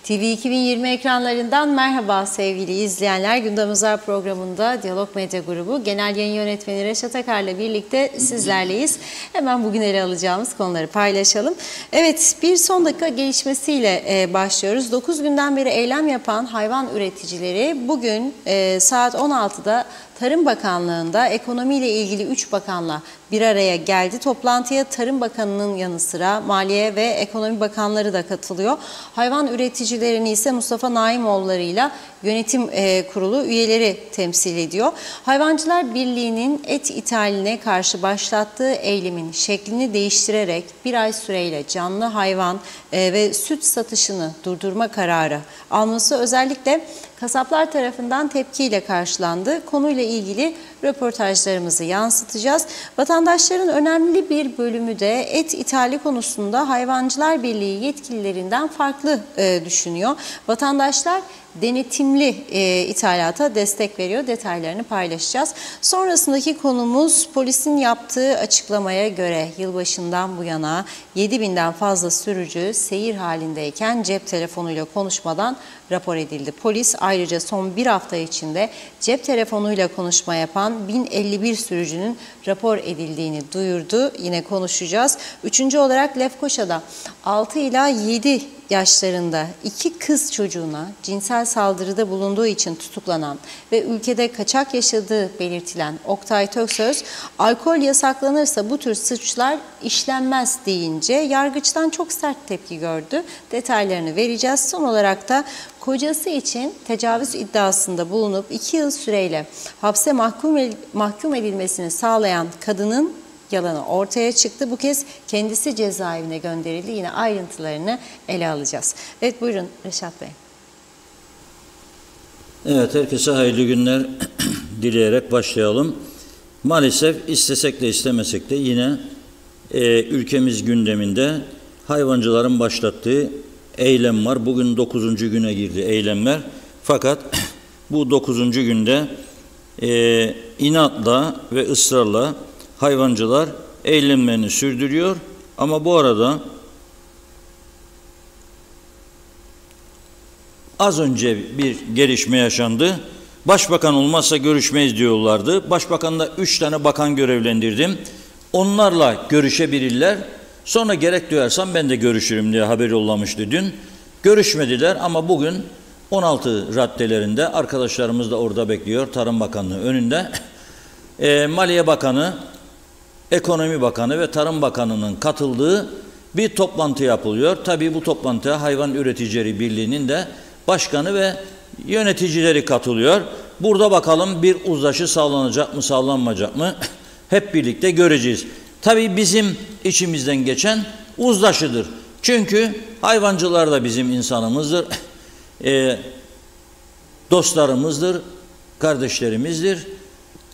TV 2020 ekranlarından merhaba sevgili izleyenler. Gündem Özel programında Diyalog Medya Grubu Genel Yayın Yönetmeni Reşat Akar'la birlikte sizlerleyiz. Hemen bugün ele alacağımız konuları paylaşalım. Evet, bir son dakika gelişmesiyle başlıyoruz. 9 günden beri eylem yapan hayvan üreticileri bugün saat 16'da Tarım Bakanlığı'nda ekonomiyle ilgili 3 bakanla bir araya geldi. Toplantıya Tarım Bakanı'nın yanı sıra Maliye ve Ekonomi Bakanları da katılıyor. Hayvan üreticilerini ise Mustafa Naimoğulları'yla yönetim kurulu üyeleri temsil ediyor. Hayvancılar Birliği'nin et ithaline karşı başlattığı eylemin şeklini değiştirerek bir ay süreyle canlı hayvan ve süt satışını durdurma kararı alması özellikle kasaplar tarafından tepkiyle karşılandı. Konuyla ilgili röportajlarımızı yansıtacağız. Vatandaşların önemli bir bölümü de et ithali konusunda Hayvancılar Birliği yetkililerinden farklı düşünüyor. Vatandaşlar denetimli ithalata destek veriyor. Detaylarını paylaşacağız. Sonrasındaki konumuz polisin yaptığı açıklamaya göre yılbaşından bu yana 7.000'den fazla sürücü seyir halindeyken cep telefonuyla konuşmadan rapor edildi. Polis ayrıca son bir hafta içinde cep telefonuyla konuşma yapan 1051 sürücünün rapor edildiğini duyurdu. Yine konuşacağız. Üçüncü olarak Lefkoşa'da 6 ila 7 yaşlarında 2 kız çocuğuna cinsel saldırıda bulunduğu için tutuklanan ve ülkede kaçak yaşadığı belirtilen Oktay Töksöz, alkol yasaklanırsa bu tür suçlar işlenmez deyince yargıçtan çok sert tepki gördü. Detaylarını vereceğiz. Son olarak da kocası için tecavüz iddiasında bulunup 2 yıl süreyle hapse mahkum edilmesini sağlayan kadının yalanı ortaya çıktı. Bu kez kendisi cezaevine gönderildi. Yine ayrıntılarını ele alacağız. Evet, buyurun Reşat Bey. Evet, herkese hayırlı günler dileyerek başlayalım. Maalesef istesek de istemesek de yine ülkemiz gündeminde hayvancıların başlattığı eylem var. Bugün 9. güne girdi eylemler. Fakat bu 9. günde inatla ve ısrarla hayvancılar eylemlerini sürdürüyor. Ama bu arada az önce bir gelişme yaşandı. Başbakan olmazsa görüşmeyiz diyorlardı. Başbakanla 3 tane bakan görevlendirdim. Onlarla görüşebilirler. Sonra gerek duyarsam ben de görüşürüm diye haber yollamıştı dün. Görüşmediler ama bugün 16 raddelerinde arkadaşlarımız da orada bekliyor. Tarım Bakanlığı önünde. Maliye Bakanı, Ekonomi Bakanı ve Tarım Bakanı'nın katıldığı bir toplantı yapılıyor. Tabii bu toplantıya Hayvan Üreticileri Birliği'nin de başkanı ve yöneticileri katılıyor. Burada bakalım bir uzlaşı sağlanacak mı, sağlanmayacak mı? Hep birlikte göreceğiz. Tabii bizim içimizden geçen uzlaşıdır. Çünkü hayvancılar da bizim insanımızdır, dostlarımızdır, kardeşlerimizdir.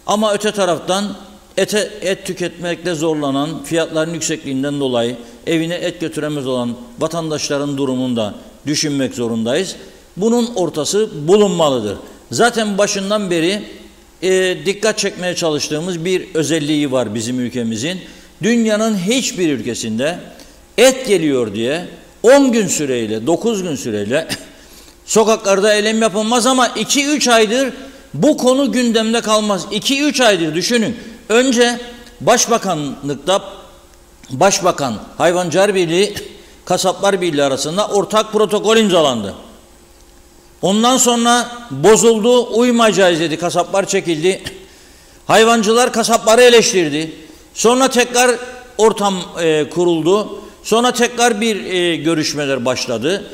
Ama öte taraftan et tüketmekte zorlanan, fiyatların yüksekliğinden dolayı evine et götüremez olan vatandaşların durumunu da düşünmek zorundayız. Bunun ortası bulunmalıdır. Zaten başından beri dikkat çekmeye çalıştığımız bir özelliği var bizim ülkemizin. Dünyanın hiçbir ülkesinde et geliyor diye 10 gün süreyle, 9 gün süreyle sokaklarda eylem yapılmaz ama 2-3 aydır bu konu gündemde kalmaz. 2-3 aydır düşünün. Önce Başbakanlıkta Başbakan, Hayvancılar Birliği, Kasaplar Birliği arasında ortak protokol imzalandı. Ondan sonra bozuldu, uymayacağız dedi, kasaplar çekildi. Hayvancılar kasapları eleştirdi. Sonra tekrar ortam kuruldu. Sonra tekrar bir görüşmeler başladı.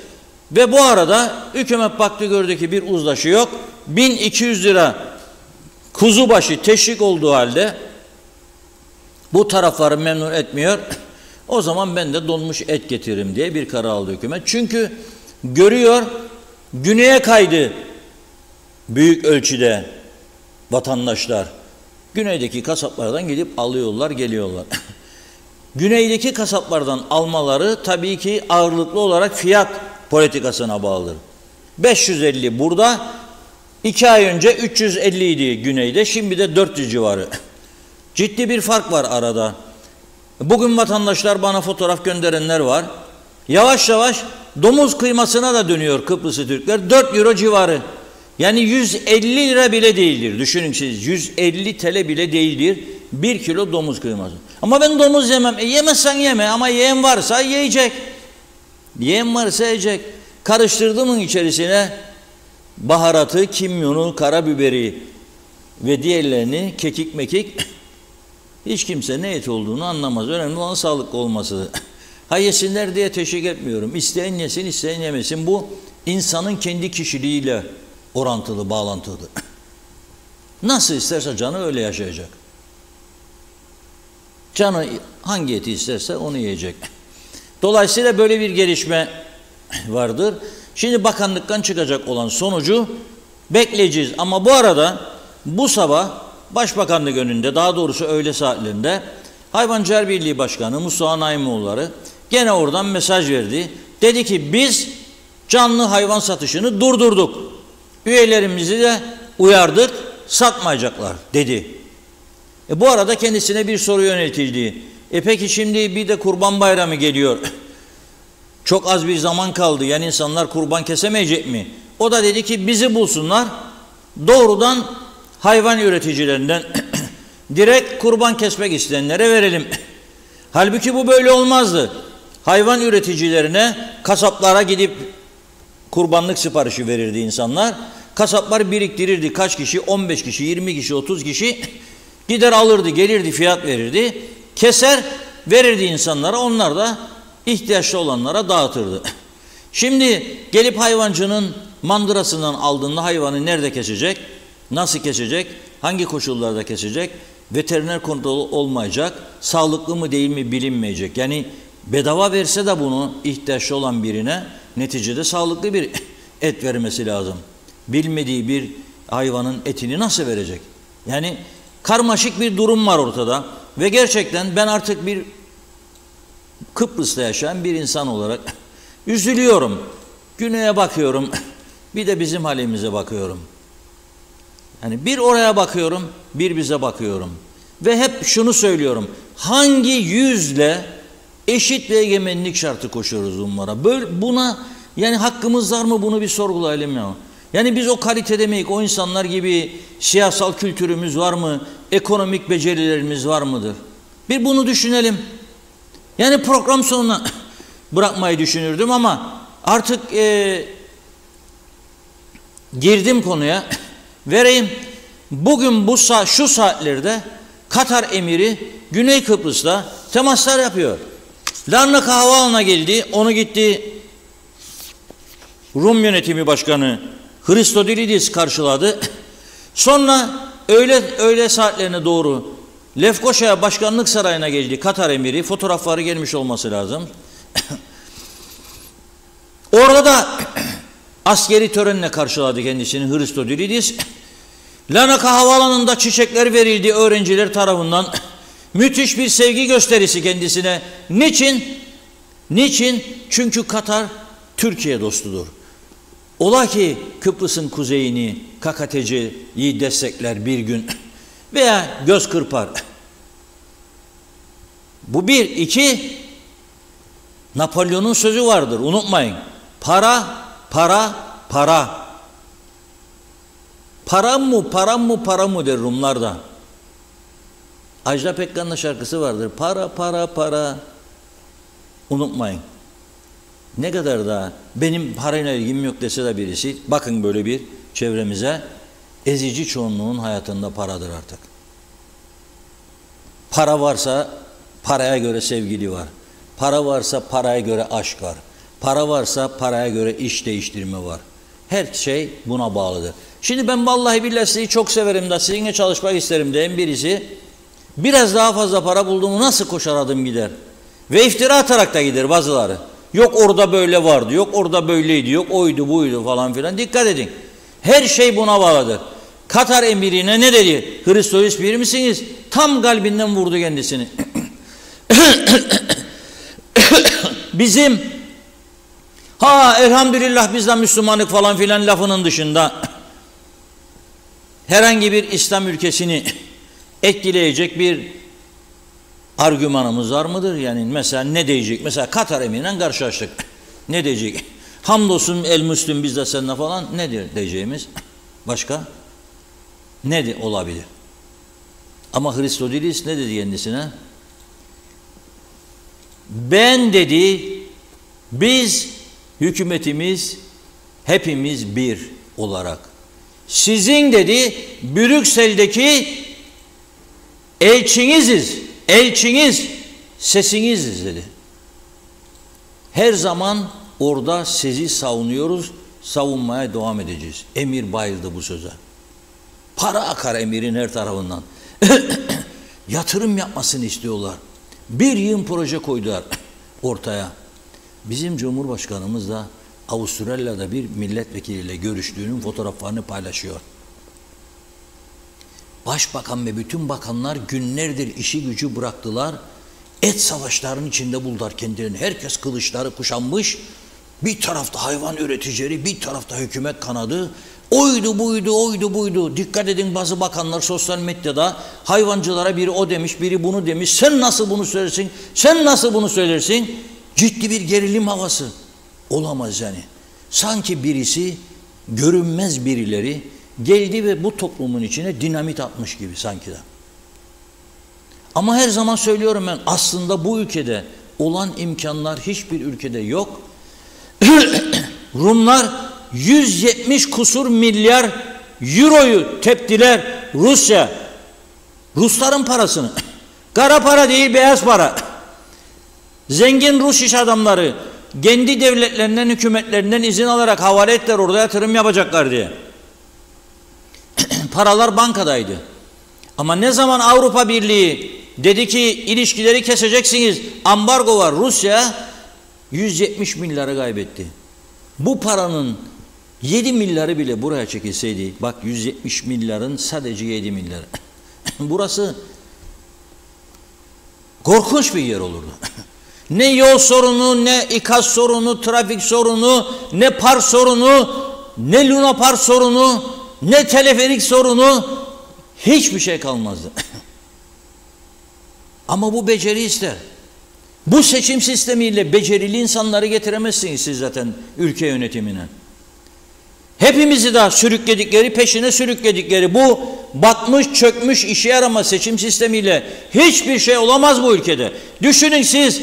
Ve bu arada hükümet baktı, gördü ki bir uzlaşı yok. 1200 lira kuzu başı teşvik olduğu halde bu tarafları memnun etmiyor. O zaman ben de donmuş et getiririm diye bir karar aldı hükümet. Çünkü görüyor, güneye kaydı büyük ölçüde vatandaşlar. Güneydeki kasaplardan gidip alıyorlar, geliyorlar. Güneydeki kasaplardan almaları tabii ki ağırlıklı olarak fiyat politikasına bağlıdır. 550 burada, 2 ay önce 350 idi güneyde, şimdi de 400 civarı. Ciddi bir fark var arada. Bugün vatandaşlar bana fotoğraf gönderenler var. Yavaş yavaş domuz kıymasına da dönüyor Kıbrıslı Türkler. 4 euro civarı. Yani 150 lira bile değildir. Düşünün siz, 150 TL bile değildir 1 kilo domuz kıyması. Ama ben domuz yemem. Yemezsen yeme ama yiyen varsa yiyecek. Yiyen varsa yiyecek. Karıştırdığımın içerisine baharatı, kimyonu, karabiberi ve diğerlerini, kekik mekik, hiç kimse ne et olduğunu anlamaz. Önemli olan sağlıklı olması. Ha yesinler diye teşvik etmiyorum. İsteyen yesin, isteyen yemesin. Bu insanın kendi kişiliğiyle orantılı, bağlantılı. Nasıl isterse canı öyle yaşayacak. Canı hangi eti isterse onu yiyecek. Dolayısıyla böyle bir gelişme vardır. Şimdi bakanlıktan çıkacak olan sonucu bekleyeceğiz. Ama bu arada bu sabah Başbakanlık önünde, daha doğrusu öğle saatlerinde Hayvancılar Birliği Başkanı Mustafa Naimoğulları gene oradan mesaj verdi. Dedi ki biz canlı hayvan satışını durdurduk. Üyelerimizi de uyardık, satmayacaklar dedi. Bu arada kendisine bir soru yöneltildi. Peki şimdi bir de Kurban Bayramı geliyor. Çok az bir zaman kaldı. Yani insanlar kurban kesemeyecek mi? O da dedi ki bizi bulsunlar. Doğrudan hayvan üreticilerinden direkt kurban kesmek isteyenlere verelim. Halbuki bu böyle olmazdı. Hayvan üreticilerine, kasaplara gidip kurbanlık siparişi verirdi insanlar. Kasaplar biriktirirdi. Kaç kişi? 15 kişi, 20 kişi, 30 kişi gider alırdı, gelirdi, fiyat verirdi. Keser, verirdi insanlara. Onlar da ihtiyaçlı olanlara dağıtırdı. Şimdi gelip hayvancının mandırasından aldığında hayvanı nerede kesecek? Nasıl kesecek? Hangi koşullarda kesecek? Veteriner kontrolü olmayacak. Sağlıklı mı değil mi bilinmeyecek. Yani bedava verse de bunu ihtiyaçlı olan birine neticede sağlıklı bir et vermesi lazım. Bilmediği bir hayvanın etini nasıl verecek? Yani karmaşık bir durum var ortada. Ve gerçekten ben artık bir Kıbrıs'ta yaşayan bir insan olarak üzülüyorum. Güneye bakıyorum. Bir de bizim halimize bakıyorum. Yani bir oraya bakıyorum, bir bize bakıyorum. Ve hep şunu söylüyorum. Hangi yüzle eşit ve egemenlik şartı koşuyoruz bunlara? Böyle buna yani hakkımız var mı, bunu bir sorgulayalım ya. Yani biz o kalitede miyiz? O insanlar gibi siyasal kültürümüz var mı? Ekonomik becerilerimiz var mıdır? Bir bunu düşünelim. Yani program sonuna bırakmayı düşünürdüm ama artık girdim konuya. Vereyim. Bugün şu saatlerde Katar emiri Güney Kıbrıs'ta temaslar yapıyor. Larnaka Havaalanı'na geldi. Onu gitti Rum Yönetimi Başkanı Christodoulidis karşıladı. Sonra öğle saatlerine doğru Lefkoşa'ya Başkanlık Sarayı'na geldi Katar emiri. Fotoğrafları gelmiş olması lazım. Orada da askeri törenle karşıladı kendisini Christodoulidis. Larnaka Havaalanı'nda çiçekler verildi öğrenciler tarafından. Müthiş bir sevgi gösterisi kendisine. Niçin? Niçin? Çünkü Katar Türkiye dostudur. Ola ki Kıbrıs'ın kuzeyini KKTC'yi destekler bir gün veya göz kırpar. Bu bir. İki, Napolyon'un sözü vardır, unutmayın. Para, para, para. Param mı, param mı, para mı der Rumlarda. Ajda Pekkan'ın şarkısı vardır. Para, para, para. Unutmayın. Ne kadar da benim parayla ilgim yok dese de birisi, bakın böyle bir çevremize, ezici çoğunluğun hayatında paradır artık. Para varsa paraya göre sevgili var. Para varsa paraya göre aşk var. Para varsa paraya göre iş değiştirme var. Her şey buna bağlıdır. Şimdi ben vallahi billahi sizi çok severim de sizinle çalışmak isterim diyen birisi biraz daha fazla para bulduğumu nasıl koşar adım gider. Ve iftira atarak da gider bazıları. Yok orada böyle vardı, yok orada böyleydi, yok oydu buydu falan filan. Dikkat edin. Her şey buna bağlıdır. Katar emirine ne dedi? Hristolis bir misiniz? Tam kalbinden vurdu kendisini. Bizim elhamdülillah bizden Müslümanlık falan filan lafının dışında herhangi bir İslam ülkesini etkileyecek bir argümanımız var mıdır? Yani mesela ne diyecek? Mesela Katar emiriyle karşılaştık. Ne diyecek? Hamdolsun el Müslüm biz de seninle falan. Nedir diyeceğimiz? Başka? Ne olabilir? Ama Hristodelis ne dedi kendisine? Ben dedi, biz hükümetimiz hepimiz bir olarak. Sizin dedi Brüksel'deki elçiniziz, elçiniz, sesiniziz dedi. Her zaman orada sizi savunuyoruz, savunmaya devam edeceğiz. Emir bayıldı bu söze. Para akar emirin her tarafından. Yatırım yapmasını istiyorlar. Bir yığın proje koydular ortaya. Bizim Cumhurbaşkanımız da Avustralya'da bir milletvekiliyle görüştüğünün fotoğraflarını paylaşıyor. Başbakan ve bütün bakanlar günlerdir işi gücü bıraktılar. Et savaşlarının içinde buldular kendilerini. Herkes kılıçları kuşanmış. Bir tarafta hayvan üreticileri, bir tarafta hükümet kanadı. Oydu buydu, oydu buydu. Dikkat edin bazı bakanlar sosyal medyada hayvancılara biri o demiş, biri bunu demiş. Sen nasıl bunu söylersin? Sen nasıl bunu söylersin? Ciddi bir gerilim havası. Olamaz yani. Sanki birisi, görünmez birileri geldi ve bu toplumun içine dinamit atmış gibi sanki de. Ama her zaman söylüyorum ben, aslında bu ülkede olan imkanlar hiçbir ülkede yok. Rumlar 170 kusur milyar euroyu teptiler Rusya. Rusların parasını. Kara para değil, beyaz para. Zengin Rus iş adamları kendi devletlerinden, hükümetlerinden izin alarak havale ettiler orada yatırım yapacaklar diye. Paralar bankadaydı. Ama ne zaman Avrupa Birliği dedi ki ilişkileri keseceksiniz, ambargo var, Rusya 170 milyarı kaybetti. Bu paranın 7 milyarı bile buraya çekilseydi, bak 170 milyarın sadece 7 milyarı. Burası korkunç bir yer olurdu. Ne yol sorunu, ne ikaz sorunu, trafik sorunu, ne park sorunu, ne Luna Park sorunu, ne teleferik sorunu, hiçbir şey kalmazdı. Ama bu beceri ister. Bu seçim sistemiyle becerili insanları getiremezsiniz siz zaten ülke yönetimine. Hepimizi de sürükledikleri, peşine sürükledikleri bu batmış, çökmüş, işe yaramaz seçim sistemiyle hiçbir şey olamaz bu ülkede. Düşünün siz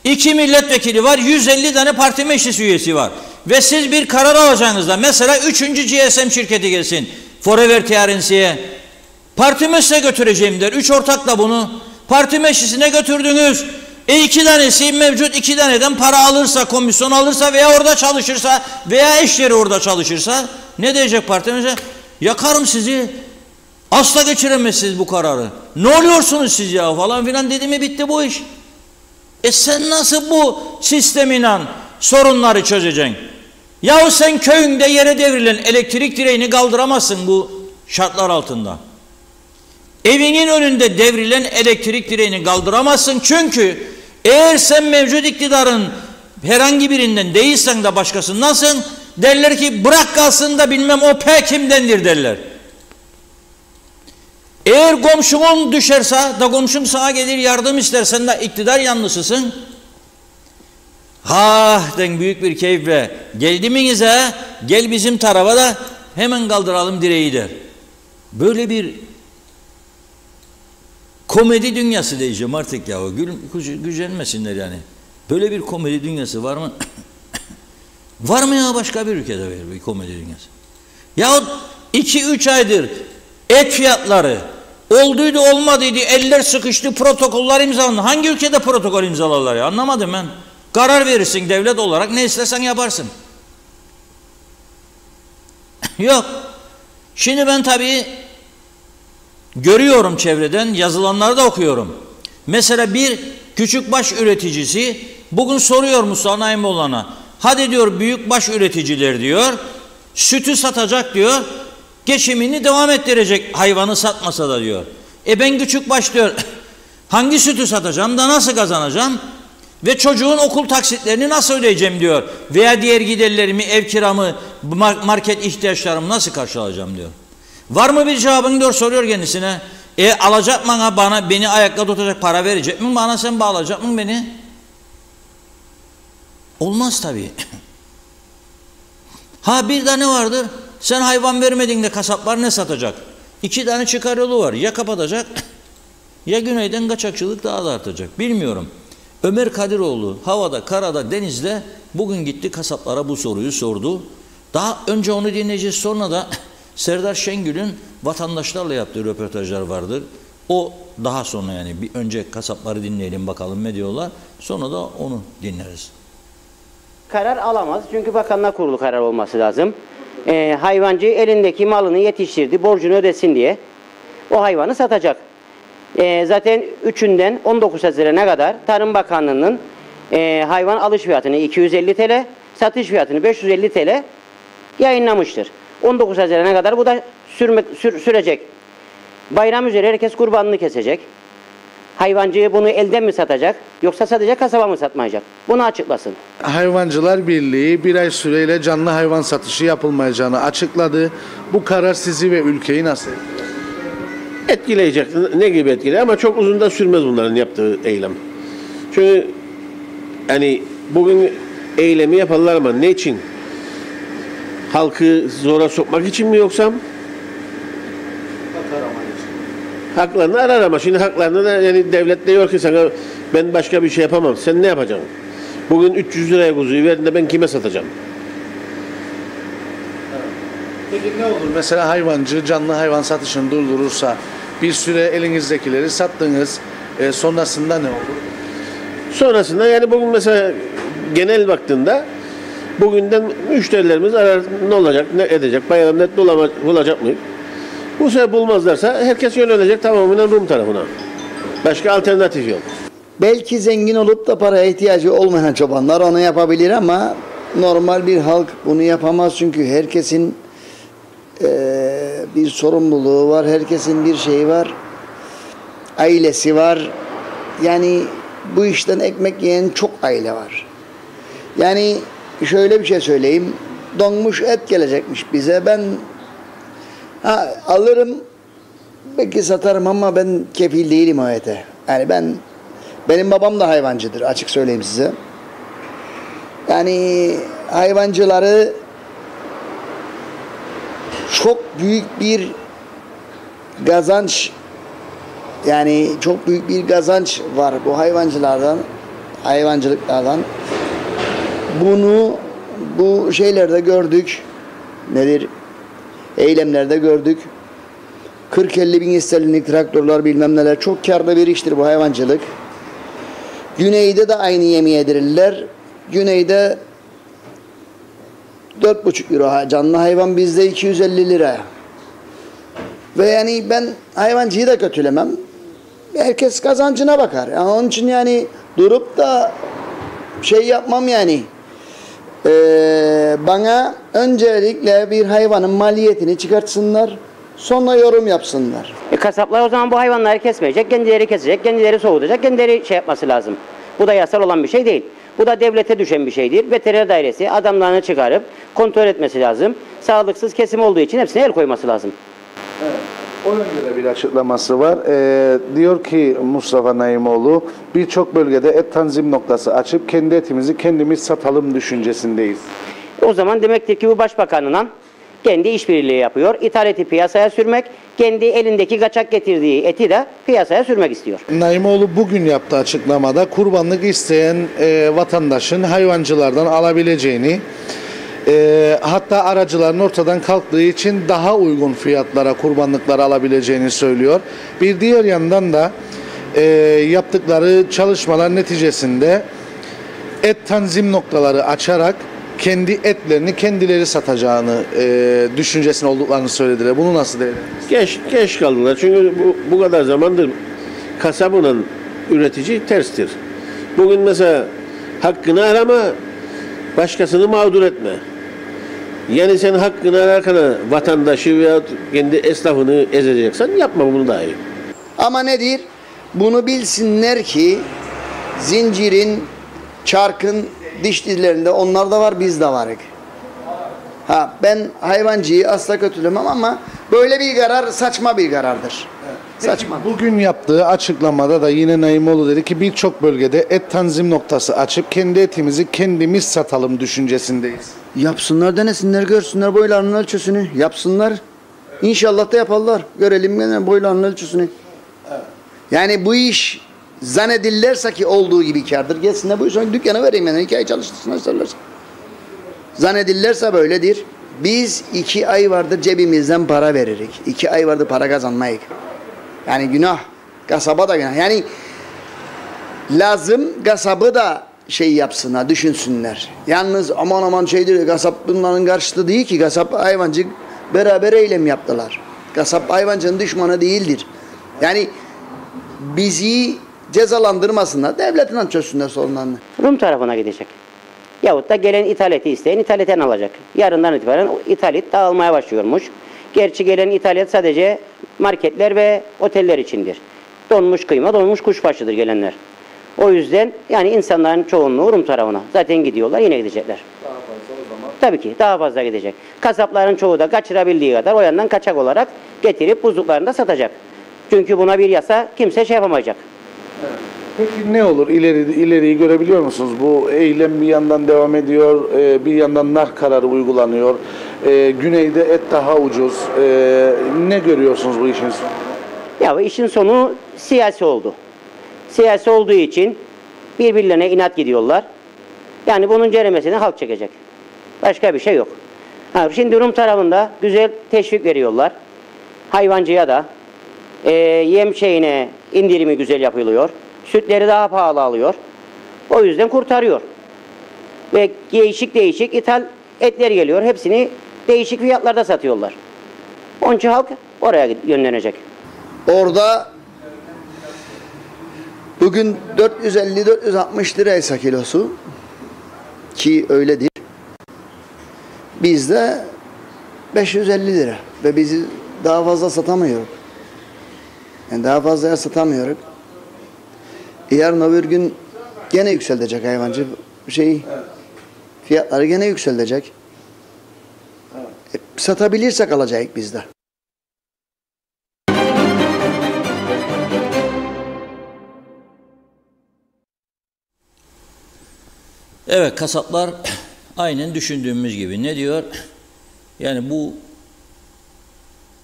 2 milletvekili var, 150 tane parti meclis üyesi var. Ve siz bir karar alacağınızda mesela 3. GSM şirketi gelsin Forever TRNC'ye. Parti meclisine götüreceğim der. 3 ortakla bunu parti meclisine götürdünüz. 2 tanesi mevcut, 2 taneden para alırsa, komisyon alırsa veya orada çalışırsa veya eşleri orada çalışırsa ne diyecek parti meclisi? Yakarım sizi. Asla geçiremezsiniz bu kararı. Ne oluyorsunuz siz ya falan filan dedi mi bitti bu iş. Sen nasıl bu sisteminle sorunları çözeceksin? Yahu sen köyünde yere devrilen elektrik direğini kaldıramazsın bu şartlar altında. Evinin önünde devrilen elektrik direğini kaldıramazsın çünkü eğer sen mevcut iktidarın herhangi birinden değilsen de başkasındansın derler ki bırak kalsın da bilmem o P kimdendir derler. Eğer komşunun düşerse da komşun sana gelir yardım istersen de iktidar yanlısısın. Den büyük bir keyifle geldi minize gel bizim tarafa da hemen kaldıralım direği der. Böyle bir komedi dünyası diyeceğim artık ya. Gücenmesinler yani. Böyle bir komedi dünyası var mı? Var mı ya başka bir ülkede böyle bir komedi dünyası? Yahut 2-3 aydır et fiyatları olduydu olmadıydı eller sıkıştı protokoller imzalandı. Hangi ülkede protokol imzalarlar ya anlamadım ben. Karar verirsin devlet olarak ne istersen yaparsın. Yok. Şimdi ben tabii görüyorum çevreden yazılanları da okuyorum. Mesela bir küçükbaş üreticisi bugün soruyor Musa Naimoğlu'na. Hadi diyor büyükbaş üreticiler diyor sütü satacak diyor geçimini devam ettirecek hayvanı satmasa da diyor. Ben küçükbaş diyor hangi sütü satacağım da nasıl kazanacağım ve çocuğun okul taksitlerini nasıl ödeyeceğim diyor. Veya diğer giderlerimi ev kiramı market ihtiyaçlarımı nasıl karşılayacağım diyor. Var mı bir cevabın diyor soruyor kendisine. Alacak mı beni ayakta tutacak para verecek mi? Bana sen bağlayacak mı beni? Olmaz tabii. Ha bir tane vardır. Sen hayvan vermedin de kasaplar ne satacak? 2 tane çıkar yolu var. Ya kapatacak ya güneyden kaçakçılık daha da artacak. Bilmiyorum. Ömer Kadiroğlu havada, karada, denizde bugün gitti kasaplara bu soruyu sordu. Daha önce onu dinleyeceğiz. Sonra da Serdar Şengül'ün vatandaşlarla yaptığı röportajlar vardır. O daha sonra yani bir önce kasapları dinleyelim bakalım ne diyorlar. Sonra da onu dinleriz. Karar alamaz çünkü Bakanlar Kurulu karar olması lazım. Hayvancı elindeki malını yetiştirdi, borcunu ödesin diye o hayvanı satacak. Zaten 3'ünden 19 Haziran'a kadar Tarım Bakanlığı'nın hayvan alış fiyatını 250 TL, satış fiyatını 550 TL yayınlamıştır. 19 Haziran'a kadar bu da sürecek. Bayram üzere herkes kurbanını kesecek. Hayvancı bunu elden mi satacak yoksa sadece kasaba mı satmayacak? Bunu açıklasın. Hayvancılar Birliği bir ay süreyle canlı hayvan satışı yapılmayacağını açıkladı. Bu karar sizi ve ülkeyi nasıl etkileyecek? Ne gibi etkiler? Ama çok uzun da sürmez bunların yaptığı eylem. Çünkü hani bugün eylemi yaparlar ama ne için? Halkı zora sokmak için mi yoksa? Haklarını arar ama şimdi haklarını da yani devlet diyor ki sana ben başka bir şey yapamam. Sen ne yapacaksın? Bugün 300 liraya kuzuyu verdin de ben kime satacağım? Peki ne olur? Mesela hayvancı canlı hayvan satışını durdurursa bir süre elinizdekileri sattınız. Sonrasında ne olur? Sonrasında yani bugün mesela genel baktığında bugünden müşterilerimiz arar ne olacak, ne edecek, bayram net bulacak mı? Bu sefer bulmazlarsa herkes yönelecek tamamen Rum tarafına. Başka alternatif yok. Belki zengin olup da paraya ihtiyacı olmayan çobanlar onu yapabilir ama normal bir halk bunu yapamaz çünkü herkesin bir sorumluluğu var, herkesin bir şeyi var, ailesi var. Yani bu işten ekmek yiyen çok aile var. Yani şöyle bir şey söyleyeyim, donmuş et gelecekmiş bize, ben alırım, belki satarım ama ben kefil değilim o ete. Yani benim babam da hayvancıdır, açık söyleyeyim size. Yani hayvancıları çok büyük bir kazanç, yani çok büyük bir kazanç var bu hayvancılıklardan. Bunu bu şeylerde gördük. Nedir? Eylemlerde gördük. 40-50 bin sterlinlik traktörler bilmem neler, çok karlı bir iştir bu hayvancılık. Güneyde de aynı yemeği yedirirler. Güneyde 4,5 euro canlı hayvan, bizde 250 lira. Ve yani ben hayvancıyı da kötülemem. Herkes kazancına bakar. Yani onun için yani durup da şey yapmam yani. Bana öncelikle bir hayvanın maliyetini çıkartsınlar, sonra yorum yapsınlar. Kasaplar o zaman bu hayvanları kesmeyecek, kendileri kesecek, kendileri soğutacak, kendileri şey yapması lazım. Bu da yasal olan bir şey değil. Bu da devlete düşen bir şeydir. Veteriner dairesi adamlarını çıkarıp kontrol etmesi lazım. Sağlıksız kesim olduğu için hepsine el koyması lazım. Evet. O yönde de bir açıklaması var. Diyor ki Mustafa Naimoğlu, birçok bölgede et tanzim noktası açıp kendi etimizi kendimiz satalım düşüncesindeyiz. O zaman demektir ki bu başbakanla kendi işbirliği yapıyor. İthaleti piyasaya sürmek, kendi elindeki kaçak getirdiği eti de piyasaya sürmek istiyor. Naimoğlu bugün yaptığı açıklamada kurbanlık isteyen vatandaşın hayvancılardan alabileceğini, hatta aracıların ortadan kalktığı için daha uygun fiyatlara kurbanlıklar alabileceğini söylüyor. Bir diğer yandan da yaptıkları çalışmalar neticesinde et tanzim noktaları açarak kendi etlerini kendileri satacağını düşüncesinde olduklarını söylediler. Bunu nasıl değerlendiriyorsunuz? Geç kaldılar. Çünkü bu kadar zamandır kasabla üretici terstir. Bugün mesela hakkını arama, başkasını mağdur etme. Yani sen hakkını ararken vatandaşı veya kendi esnafını ezeceksen yapma bunu dahi. Ama nedir? Bunu bilsinler ki zincirin, çarkın diş dizlerinde onlar da var, biz de varız. Ben hayvancıyı asla kötülemem ama böyle bir karar saçma bir karardır. Evet. Saçma. Bugün yaptığı açıklamada da yine Naimoğlu dedi ki birçok bölgede et tanzim noktası açıp kendi etimizi kendimiz satalım düşüncesindeyiz. Yapsınlar, denesinler, görsünler boylarının ölçüsünü. Yapsınlar. İnşallah da yaparlar. Görelim gene boylarının ölçüsünü. Yani bu iş zannedilirse ki olduğu gibi kârdır. Gelsinler bu işe dükkana vereyim yani 2 ay çalıştırsınlar isterlerse. Zannedilirse böyledir. Biz 2 ay vardır cebimizden para veririk. 2 ay vardır para kazanmayık. Yani günah. Kasaba da günah. Yani lazım kasabı da şey yapsınlar, düşünsünler. Yalnız aman aman şeydir, kasap bunların karşıtı değil ki. Kasap hayvancı beraber eylem yaptılar. Kasap hayvancının düşmanı değildir. Yani bizi cezalandırmasınlar, devletinden çözsünler sorunlarını. Rum tarafına gidecek. Yahut da gelen ithaleti isteyen ithaleten alacak. Yarından itibaren ithalat dağılmaya başlıyormuş. Gerçi gelen ithalat sadece marketler ve oteller içindir. Donmuş kıyma, donmuş kuşbaşıdır gelenler. O yüzden yani insanların çoğunluğu Rum tarafına. Zaten gidiyorlar, yine gidecekler. Daha fazla o zaman? Tabii ki daha fazla gidecek. Kasapların çoğu da kaçırabildiği kadar o yandan kaçak olarak getirip buzluklarında satacak. Çünkü buna bir yasa kimse şey yapamayacak. Peki ne olur ileriyi görebiliyor musunuz? Bu eylem bir yandan devam ediyor, bir yandan nark kararı uygulanıyor. Güneyde et daha ucuz. Ne görüyorsunuz bu işin sonunda? Ya bu işin sonu siyasi oldu. Siyasi olduğu için birbirlerine inat gidiyorlar. Yani bunun ceremesini halk çekecek. Başka bir şey yok. Şimdi Rum tarafında güzel teşvik veriyorlar. Hayvancıya da yem şeyine indirimi güzel yapılıyor. Sütleri daha pahalı alıyor. O yüzden kurtarıyor. Ve değişik ithal etler geliyor. Hepsini değişik fiyatlarda satıyorlar. Onun için halk oraya yönlenecek. Orada bugün 450-460 liraysa kilosu, ki öyledir. Bizde 550 lira ve bizi daha fazla satamıyoruz. Yani daha fazlaya satamıyoruz. Yarın öbür gün gene yükselecek hayvancı fiyatları gene yükselecek. Satabilirsek alacağız biz de. Evet, kasaplar aynen düşündüğümüz gibi. Ne diyor? Yani bu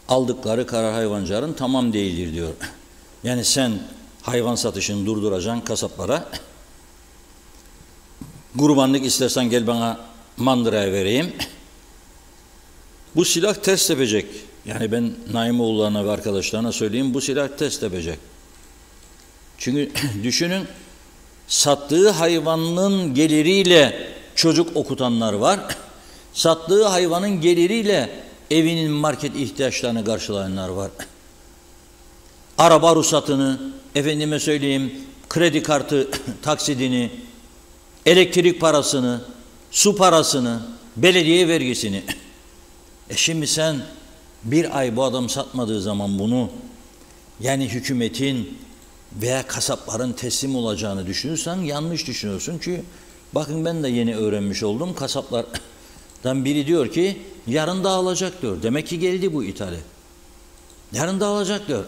aldıkları karar hayvancıların tamam değildir diyor. Yani sen hayvan satışını durduracaksın kasaplara. Kurbanlık istersen gel bana mandıraya vereyim. Bu silah ters tepecek. Yani ben Naimoğullarına ve arkadaşlarına söyleyeyim, bu silah ters tepecek. Çünkü düşünün, sattığı hayvanın geliriyle çocuk okutanlar var. Sattığı hayvanın geliriyle evinin market ihtiyaçlarını karşılayanlar var. Araba ruhsatını, efendime söyleyeyim, kredi kartı taksidini, elektrik parasını, su parasını, belediye vergisini. Şimdi sen bir ay bu adam satmadığı zaman bunu, yani hükümetin veya kasapların teslim olacağını düşünürsen yanlış düşünüyorsun. Çünkü bakın ben de yeni öğrenmiş oldum. Kasaplardan biri diyor ki yarın dağılacak diyor. Demek ki geldi bu ithalat. Yarın dağılacak diyor.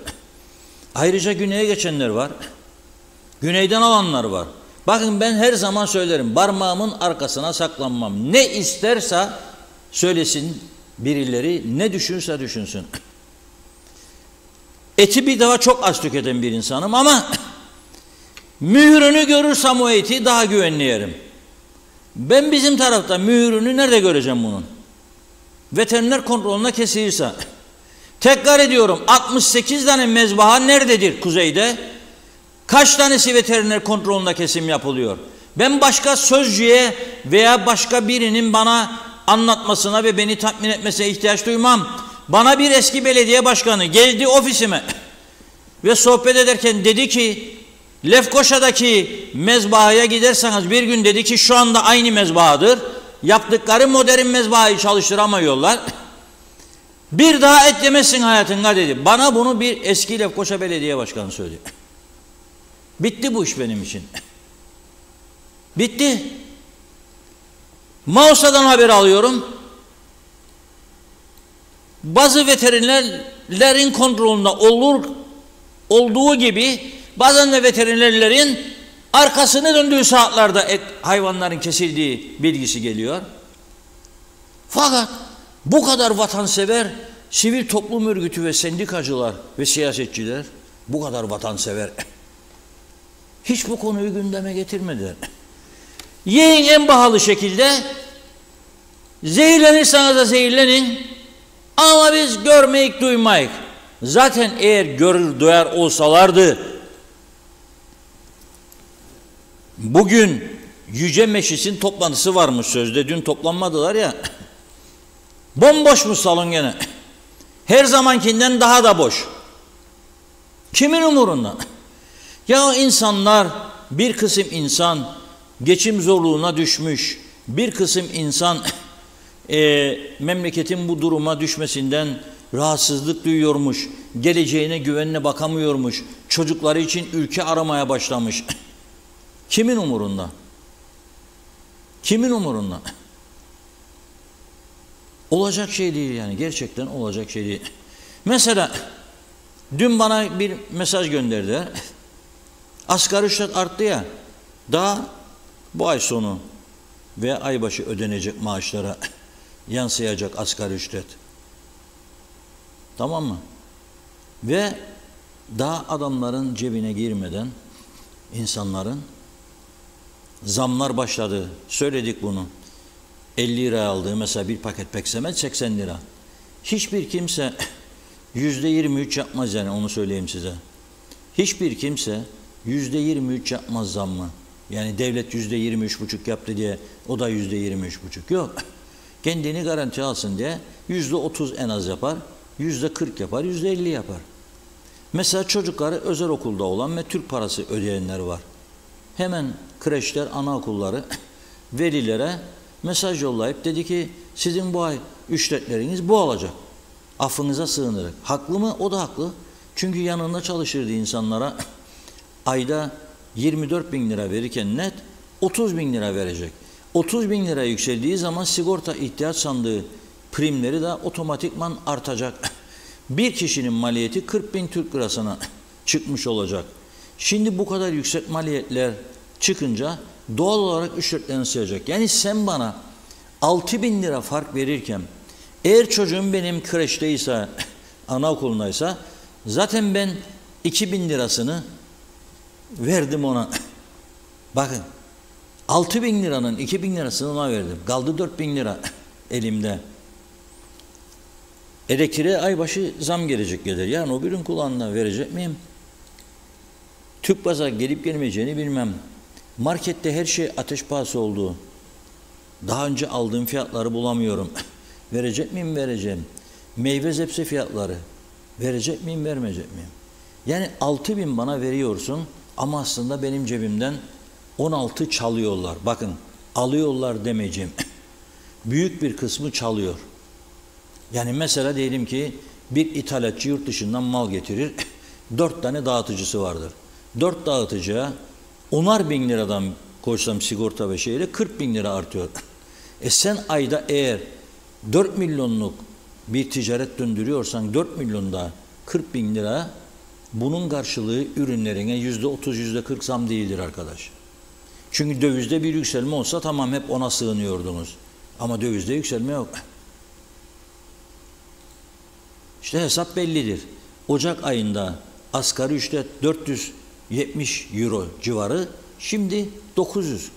Ayrıca güneye geçenler var. Güneyden alanlar var. Bakın ben her zaman söylerim. Parmağımın arkasına saklanmam. Ne isterse söylesin birileri, ne düşünürse düşünsün. Eti bir daha çok az tüketen bir insanım ama mührünü görürsem o eti daha güvenli yerim. Ben bizim tarafta mührünü nerede göreceğim bunun? Veteriner kontrolüne kesilirse. Tekrar ediyorum, 68 tane mezbaha nerededir kuzeyde? Kaç tanesi veteriner kontrolünde kesim yapılıyor? Ben başka sözcüye veya başka birinin bana anlatmasına ve beni tatmin etmesine ihtiyaç duymam. Bana bir eski belediye başkanı geldi ofisime ve sohbet ederken dedi ki Lefkoşa'daki mezbahaya giderseniz bir gün dedi ki şu anda aynı mezbahadır. Yaptıkları modern mezbahayı çalıştıramıyorlar. Bir daha et yemezsin hayatında dedi. Bana bunu bir eski Lefkoşa belediye başkanı söyledi. Bitti bu iş benim için. Bitti. Mausa'dan haber alıyorum. Bazı veterinerlerin kontrolünde olur olduğu gibi bazen de veterinerlerin arkasını döndüğü saatlerde hayvanların kesildiği bilgisi geliyor. Fakat bu kadar vatansever sivil toplum örgütü ve sendikacılar ve siyasetçiler, bu kadar vatansever, hiç bu konuyu gündeme getirmediler. Yiyin en pahalı şekilde, zehirlenirseniz de zehirlenin, ama biz görmeyik duymayık. Zaten eğer görür duyar olsalardı, bugün Yüce Meclis'in toplantısı varmış sözde, dün toplanmadılar ya, bomboşmuş salon gene. Her zamankinden daha da boş. Kimin umurunda? Ya insanlar, bir kısım insan geçim zorluğuna düşmüş, bir kısım insan memleketin bu duruma düşmesinden rahatsızlık duyuyormuş, geleceğine güvenle bakamıyormuş, çocukları için ülke aramaya başlamış. Kimin umurunda? Kimin umurunda? Olacak şey değil yani, gerçekten olacak şey değil. Mesela dün bana bir mesaj gönderdiler. Asgari ücret arttı ya, daha bu ay sonu ve ay başı ödenecek maaşlara yansıyacak asgari ücret. Tamam mı? Ve daha adamların cebine girmeden insanların zamlar başladı. Söyledik bunu. 50 liraya aldığı mesela bir paket peksemez 80 lira. Hiçbir kimse %23 yapmaz yani, onu söyleyeyim size. Hiçbir kimse %23 yapmaz zammı. Yani devlet %23,5 yaptı diye o da %23,5 yok. Kendini garanti alsın diye %30 en az yapar, %40 yapar, %50 yapar. Mesela çocukları özel okulda olan ve Türk parası ödeyenler var. Hemen kreşler, anaokulları velilere mesaj yollayıp dedi ki sizin bu ay ücretleriniz bu olacak. Affınıza sığınarak. Haklı mı? O da haklı. Çünkü yanında çalışırdı insanlara ayda 24 bin lira verirken net 30 bin lira verecek. 30 bin lira yükseldiği zaman sigorta ihtiyaç sandığı primleri de otomatikman artacak. Bir kişinin maliyeti 40 bin Türk lirasına çıkmış olacak. Şimdi bu kadar yüksek maliyetler çıkınca doğal olarak ücretlerini sayacak. Yani sen bana 6 bin lira fark verirken eğer çocuğum benim kreşteyse, anaokulundaysa zaten ben 2 bin lirasını verdim ona. Bakın 6 bin liranın 2 bin lirasını ona verdim. Kaldı 4 bin lira elimde. Elektriğe ay başı zam gelecek gelir. Yani o birinin kulağına verecek miyim? Tüp baza gelip gelmeyeceğini bilmem. Markette her şey ateş pahası oldu. Daha önce aldığım fiyatları bulamıyorum. Verecek miyim? Vereceğim. Meyve zepse fiyatları. Verecek miyim? Vermeyecek miyim? Yani 6 bin bana veriyorsun ama aslında benim cebimden 16 çalıyorlar. Bakın alıyorlar demeyeceğim. Büyük bir kısmı çalıyor. Yani mesela diyelim ki bir ithalatçı yurt dışından mal getirir. 4 tane dağıtıcısı vardır. 4 dağıtıcıya 10'ar bin liradan koysam sigorta ve şeyle 40 bin lira artıyor. Sen ayda eğer 4 milyonluk bir ticaret döndürüyorsan 4 milyonda 40 bin lira, bunun karşılığı ürünlerine %30, %40 zam değildir arkadaş. Çünkü dövizde bir yükselme olsa tamam, hep ona sığınıyordunuz. Ama dövizde yükselme yok. İşte hesap bellidir. Ocak ayında asgari ücret 470 euro civarı, şimdi 900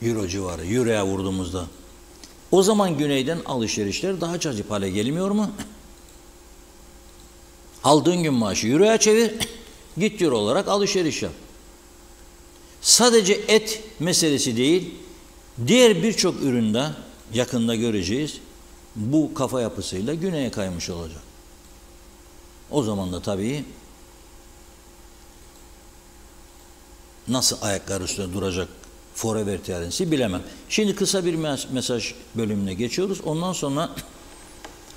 euro civarı, euroya vurduğumuzda. O zaman güneyden alışverişler daha cazip hale gelmiyor mu? Aldığın gün maaşı euroya çevir, git euro olarak alışveriş yap. Sadece et meselesi değil, diğer birçok üründe yakında göreceğiz, bu kafa yapısıyla güneye kaymış olacak. O zaman da tabii nasıl ayaklar üstünde duracak forever teorisi bilemem. Şimdi kısa bir mesaj bölümüne geçiyoruz. Ondan sonra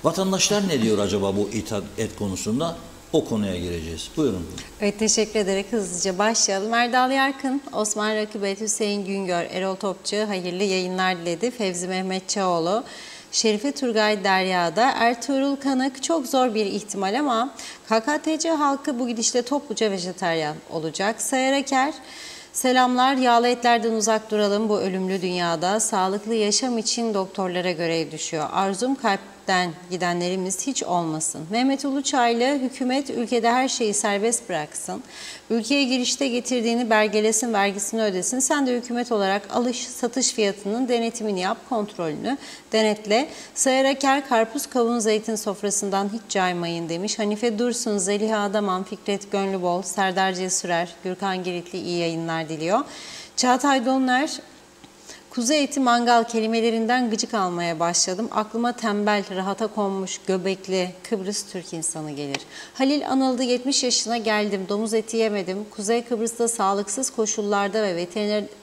vatandaşlar ne diyor acaba bu ithal et konusunda? O konuya gireceğiz. Buyurun. Evet, teşekkür ederek hızlıca başlayalım. Erdal Yarkın, Osman Rakibet, Hüseyin Güngör, Erol Topçu hayırlı yayınlar diledi. Fevzi Mehmet Çağoğlu, Şerife Turgay Derya'da, Ertuğrul Kanık çok zor bir ihtimal ama KKTC halkı bu gidişle topluca vejetaryen olacak. Sayar Aker, selamlar, yağlı etlerden uzak duralım bu ölümlü dünyada. Sağlıklı yaşam için doktorlara görev düşüyor. Arzum kalpten gidenlerimiz hiç olmasın. Mehmet Uluçaylı, hükümet ülkede her şeyi serbest bıraksın. Ülkeye girişte getirdiğini belgelesin, vergisini ödesin. Sen de hükümet olarak alış satış fiyatının denetimini yap, kontrolünü denetle. Sayar Aker, karpuz, kavun, zeytin sofrasından hiç caymayın demiş. Hanife Dursun, Zeliha Adaman, Fikret Gönlübol, Serdar Cesurer, Gürkan Giritli iyi yayınlar diliyor. Çağatay Donlar, kuzu eti mangal kelimelerinden gıcık almaya başladım. Aklıma tembel, rahata konmuş, göbekli, Kıbrıs Türk insanı gelir. Halil Anıldı, 70 yaşına geldim, domuz eti yemedim. Kuzey Kıbrıs'ta sağlıksız koşullarda ve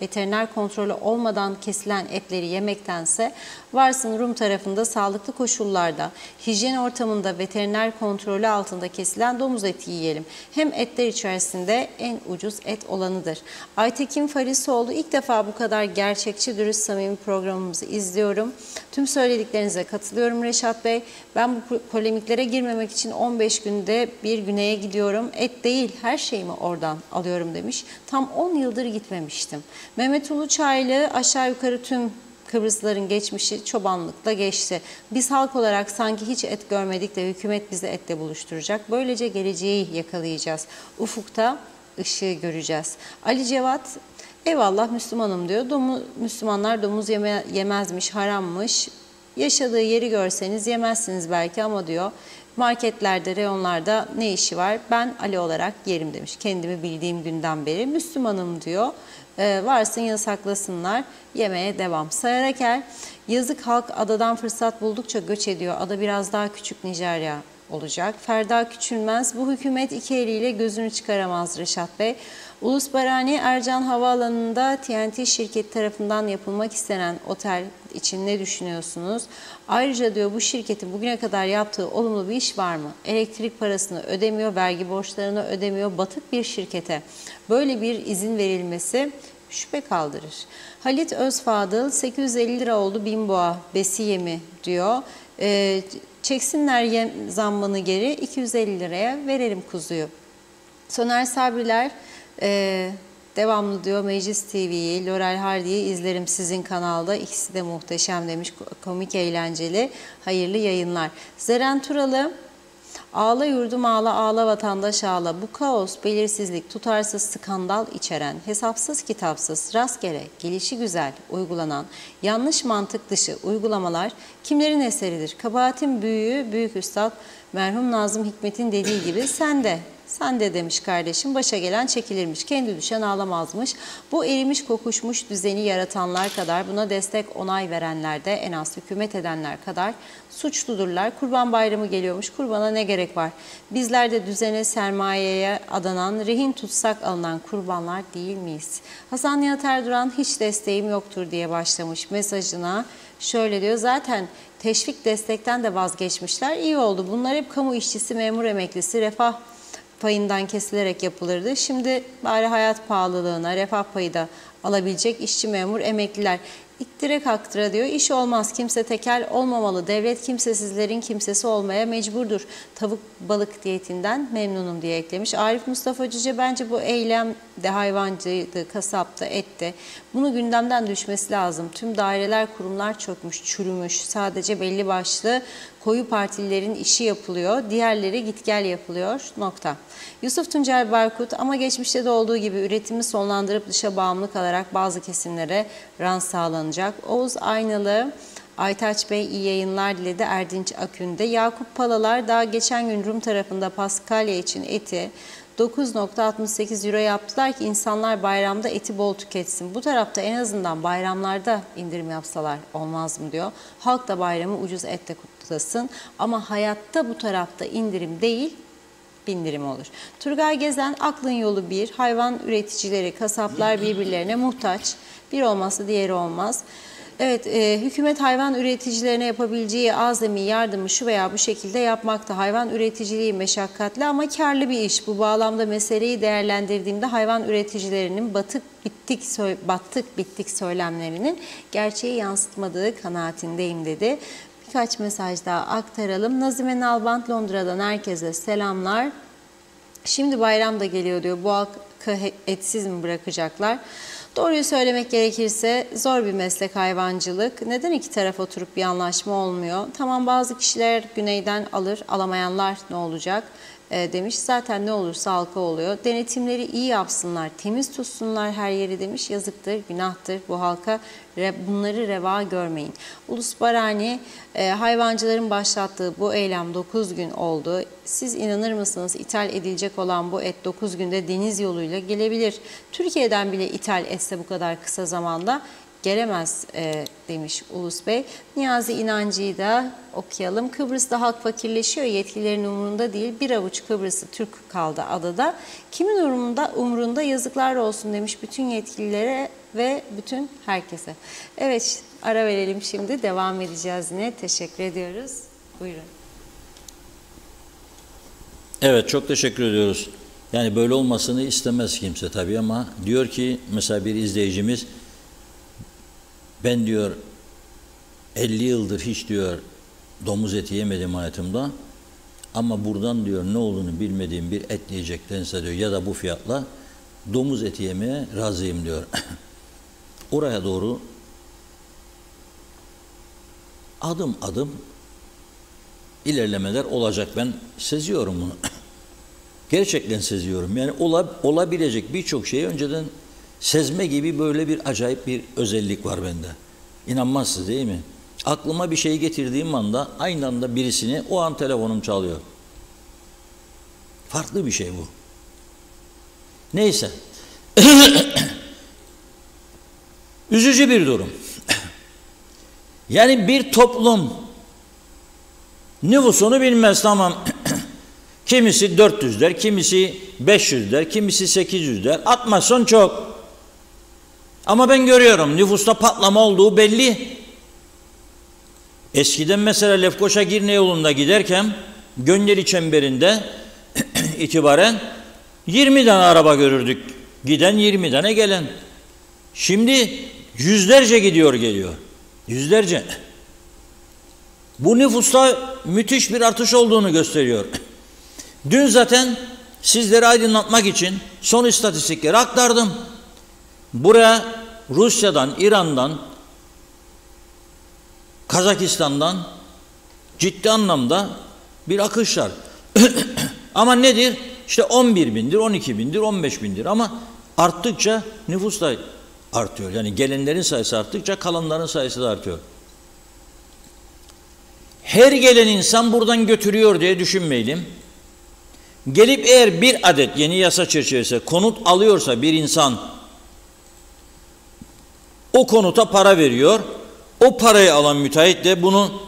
veteriner kontrolü olmadan kesilen etleri yemektense varsın Rum tarafında sağlıklı koşullarda, hijyen ortamında veteriner kontrolü altında kesilen domuz eti yiyelim. Hem etler içerisinde en ucuz et olanıdır. Aytekin Farisoğlu, ilk defa bu kadar gerçekçi, dürüst, samimi programımızı izliyorum. Tüm söylediklerinize katılıyorum Reşat Bey. Ben bu polemiklere girmemek için 15 günde bir güneye gidiyorum. Et değil, her şeyimi oradan alıyorum demiş. Tam 10 yıldır gitmemiştim. Mehmet Uluçaylı, aşağı yukarı tüm Kıbrıslıların geçmişi çobanlıkla geçti. Biz halk olarak sanki hiç et görmedik de hükümet bizi etle buluşturacak. Böylece geleceği yakalayacağız. Ufukta ışığı göreceğiz. Ali Cevat, eyvallah Müslümanım diyor. Müslümanlar domuz yemezmiş, harammış. Yaşadığı yeri görseniz yemezsiniz belki ama diyor marketlerde, reyonlarda ne işi var? Ben Ali olarak yerim demiş. Kendimi bildiğim günden beri Müslümanım diyor. Varsın yasaklasınlar, yemeye devam. Sayar Aker, yazık halk adadan fırsat buldukça göç ediyor. Ada biraz daha küçük Nijerya olacak. Ferda Küçülmez, bu hükümet iki eliyle gözünü çıkaramaz Reşat Bey. Ulus Barani, Ercan Havaalanı'nda TNT şirketi tarafından yapılmak istenen otel için ne düşünüyorsunuz? Ayrıca diyor bu şirketin bugüne kadar yaptığı olumlu bir iş var mı? Elektrik parasını ödemiyor, vergi borçlarını ödemiyor. Batık bir şirkete böyle bir izin verilmesi şüphe kaldırır. Halit Özfadıl, 850 lira oldu Bimboğa besi yemi diyor. Çeksinler yem zammını geri, 250 liraya verelim kuzuyu. Soner Sabriler, devamlı diyor Meclis TV'yi, Laurel Hardy'yi izlerim sizin kanalda. İkisi de muhteşem demiş. Komik, eğlenceli. Hayırlı yayınlar. Zeren Turalı, ağla yurdum ağla, ağla vatandaş ağla. Bu kaos, belirsizlik, tutarsız skandal içeren, hesapsız kitapsız, rastgele, gelişi güzel uygulanan, yanlış mantık dışı uygulamalar kimlerin eseridir? Kabahatin büyüğü, büyük üstad merhum Nazım Hikmet'in dediği gibi sen de demiş kardeşim, başa gelen çekilirmiş, kendi düşen ağlamazmış. Bu erimiş kokuşmuş düzeni yaratanlar kadar, buna destek onay verenler de en az hükümet edenler kadar suçludurlar. Kurban Bayramı geliyormuş, kurbana ne gerek var? Bizler de düzene, sermayeye adanan, rehin tutsak alınan kurbanlar değil miyiz? Hasan Nihat Erduran, hiç desteğim yoktur diye başlamış mesajına. Şöyle diyor, zaten teşvik destekten de vazgeçmişler, iyi oldu. Bunlar hep kamu işçisi, memur emeklisi, refah payından kesilerek yapılırdı. Şimdi bari hayat pahalılığına refah payı da alabilecek işçi, memur, emekliler. İktire kaktıra diyor, iş olmaz, kimse tekel olmamalı, devlet kimsesizlerin kimsesi olmaya mecburdur. Tavuk balık diyetinden memnunum diye eklemiş. Arif Mustafa Cüce, bence bu eylem de hayvancıydı, kasaptı, etti. Bunu gündemden düşmesi lazım. Tüm daireler, kurumlar çökmüş, çürümüş. Sadece belli başlı koyu partililerin işi yapılıyor. Diğerleri git gel yapılıyor. Nokta. Yusuf Tuncel Barkut, ama geçmişte de olduğu gibi üretimi sonlandırıp dışa bağımlı kalarak bazı kesimlere rant sağlanacak. Oğuz Aynalı, Aytaç Bey iyi yayınlar diledi. Erdinç Akün'de. Yakup Palalar, daha geçen gün Rum tarafında Paskalya için eti 9,68 euro yaptılar ki insanlar bayramda eti bol tüketsin. Bu tarafta en azından bayramlarda indirim yapsalar olmaz mı diyor. Halk da bayramı ucuz etle kutlasın ama hayatta bu tarafta indirim değil, bindirim olur. Turgay Gezen, aklın yolu bir, hayvan üreticileri, kasaplar birbirlerine muhtaç. Bir olmazsa diğeri olmaz. Evet, hükümet hayvan üreticilerine yapabileceği azami yardımı şu veya bu şekilde yapmakta. Hayvan üreticiliği meşakkatli ama karlı bir iş. Bu bağlamda meseleyi değerlendirdiğimde hayvan üreticilerinin battık bittik söylemlerinin gerçeği yansıtmadığı kanaatindeyim dedi. birkaç mesaj daha aktaralım. Nazime Nalbant Londra'dan herkese selamlar. Şimdi bayram da geliyor diyor. Bu halkı etsiz mi bırakacaklar? Doğruyu söylemek gerekirse zor bir meslek hayvancılık. Neden iki taraf oturup bir anlaşma olmuyor? Tamam, bazı kişiler güneyden alır, alamayanlar ne olacak demiş. Zaten ne olursa halka oluyor. Denetimleri iyi yapsınlar, temiz tutsunlar her yeri demiş. Yazıktır, günahtır bu halka. Bunları reva görmeyin. Ulus Barani, hayvancıların başlattığı bu eylem 9 gün oldu. Siz inanır mısınız, ithal edilecek olan bu et 9 günde deniz yoluyla gelebilir. Türkiye'den bile ithal etse bu kadar kısa zamanda gelemez demiş Ulus Bey. Niyazi İnancı'yı da okuyalım. Kıbrıs'ta halk fakirleşiyor, yetkililerin umurunda değil. Bir avuç Kıbrıslı Türk kaldı adada. Kimin umurunda yazıklar olsun demiş bütün yetkililere ve bütün herkese. Evet, ara verelim şimdi. Devam edeceğiz yine. Teşekkür ediyoruz. Buyurun. Evet, çok teşekkür ediyoruz. Yani böyle olmasını istemez kimse tabii ama diyor ki mesela bir izleyicimiz, ben diyor 50 yıldır hiç diyor domuz eti yemedim hayatımda ama buradan diyor ne olduğunu bilmediğim bir et yiyecektense diyor ya da bu fiyatla domuz eti yemeye razıyım diyor. Oraya doğru adım adım ilerlemeler olacak, ben seziyorum bunu. Gerçekten seziyorum. Yani olabilecek birçok şeyi önceden sezme gibi böyle bir acayip bir özellik var bende. İnanmazsınız değil mi? Aklıma bir şey getirdiğim anda aynı anda birisini, o an telefonum çalıyor. Farklı bir şey bu. Neyse. Üzücü bir durum. Yani bir toplum nüfusunu bilmez, tamam. Kimisi 400 der, kimisi 500 der, kimisi 800 der. Atmasın çok. Ama ben görüyorum nüfusta patlama olduğu belli. Eskiden mesela Lefkoşa Girne yolunda giderken Gönyeli çemberinde itibaren 20 tane araba görürdük. Giden 20 tane gelen. Şimdi yüzlerce gidiyor geliyor. Yüzlerce. Bu nüfusta müthiş bir artış olduğunu gösteriyor. Dün zaten sizleri aydınlatmak için son istatistikleri aktardım. Buraya Rusya'dan, İran'dan, Kazakistan'dan ciddi anlamda bir akış var. Ama nedir? İşte 11 bindir, 12 bindir, 15 bindir ama arttıkça nüfus da artıyor. Yani gelenlerin sayısı arttıkça kalanların sayısı da artıyor. Her gelen insan buradan götürüyor diye düşünmeyelim. Gelip eğer bir adet yeni yasa çerçevesinde konut alıyorsa bir insan, o konuta para veriyor. O parayı alan müteahhit de bunu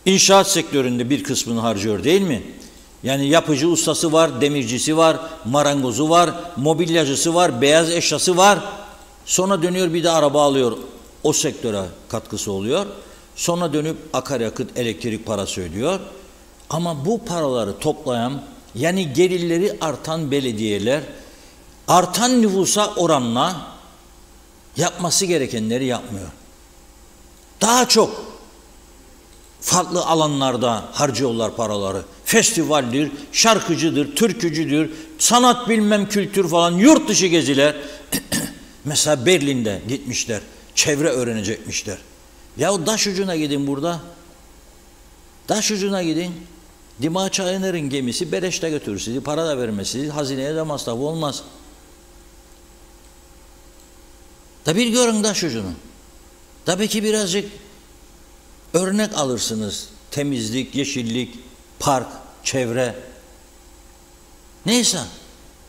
inşaat sektöründe bir kısmını harcıyor değil mi? Yani yapıcı ustası var, demircisi var, marangozu var, mobilyacısı var, beyaz eşyası var. Sonra dönüyor bir de araba alıyor. O sektöre katkısı oluyor. Sonra dönüp akaryakıt, elektrik parası ödüyor. Ama bu paraları toplayan, yani gelirleri artan belediyeler, artan nüfusa oranla yapması gerekenleri yapmıyor. Daha çok farklı alanlarda harcıyorlar paraları. Festivaldir, şarkıcıdır, türkücüdür, sanat bilmem kültür falan, yurt dışı geziler. Mesela Berlin'de gitmişler, çevre öğrenecekmişler. Ya daş ucuna gidin burada. Daş ucuna gidin. Dima Çayıner'in gemisi beleşte götürür sizi, para da vermez sizi, hazineye de masrafı olmaz. Da bir görün daş ucunu. Tabii ki birazcık örnek alırsınız. Temizlik, yeşillik, park, çevre. Neyse.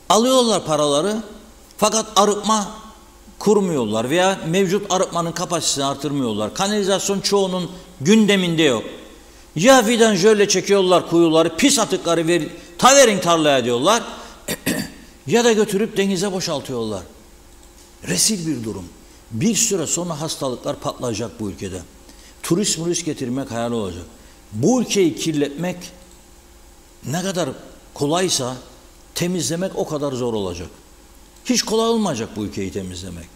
Alıyorlar paraları fakat arıtma kurmuyorlar veya mevcut arıtmanın kapasitesini artırmıyorlar. Kanalizasyon çoğunun gündeminde yok. Ya vidanjörle çekiyorlar kuyuları, pis atıkları verin tarlaya diyorlar. Ya da götürüp denize boşaltıyorlar. Rezil bir durum. Bir süre sonra hastalıklar patlayacak bu ülkede. Turist getirmek hayal olacak. Bu ülkeyi kirletmek ne kadar kolaysa temizlemek o kadar zor olacak. Hiç kolay olmayacak bu ülkeyi temizlemek.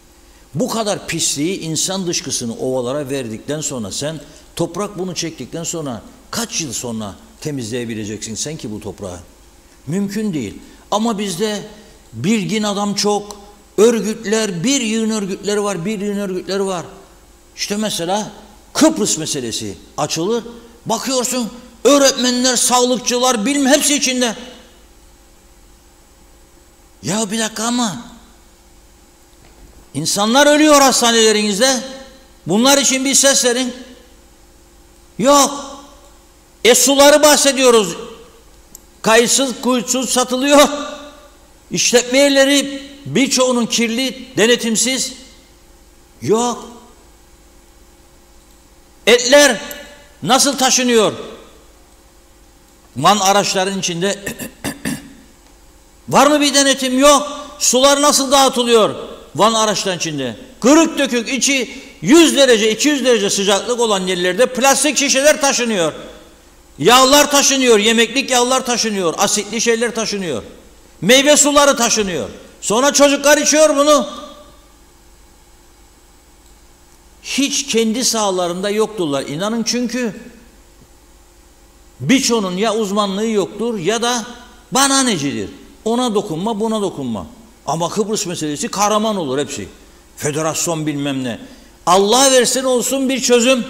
Bu kadar pisliği, insan dışkısını ovalara verdikten sonra sen, toprak bunu çektikten sonra kaç yıl sonra temizleyebileceksin sen ki bu toprağı? Mümkün değil. Ama bizde bilgin adam çok, örgütler, bir yığın örgütleri var, bir yığın örgütleri var. İşte mesela Kıbrıs meselesi açılır, bakıyorsun öğretmenler, sağlıkçılar, bilmem hepsi içinde. Ya bir dakika ama insanlar ölüyor hastanelerinizde. Bunlar için bir ses verin. Yok. Suları bahsediyoruz. Kayıtsız, kuyusuz satılıyor. İşletme yerleri birçoğunun kirli, denetimsiz. Yok. Etler nasıl taşınıyor? Van araçların içinde var mı bir denetim? Yok. Sular nasıl dağıtılıyor Van araçların içinde? Kırık dökük, içi 100 derece, 200 derece sıcaklık olan yerlerde plastik şişeler taşınıyor. Yağlar taşınıyor, yemeklik yağlar taşınıyor, asitli şeyler taşınıyor. Meyve suları taşınıyor. Sonra çocuklar içiyor bunu. Hiç kendi sahalarında yokturlar. İnanın, çünkü birçoğunun ya uzmanlığı yoktur ya da bana necidir. Ona dokunma, buna dokunma. Ama Kıbrıs meselesi kahraman olur hepsi. Federasyon bilmem ne. Allah versin olsun bir çözüm.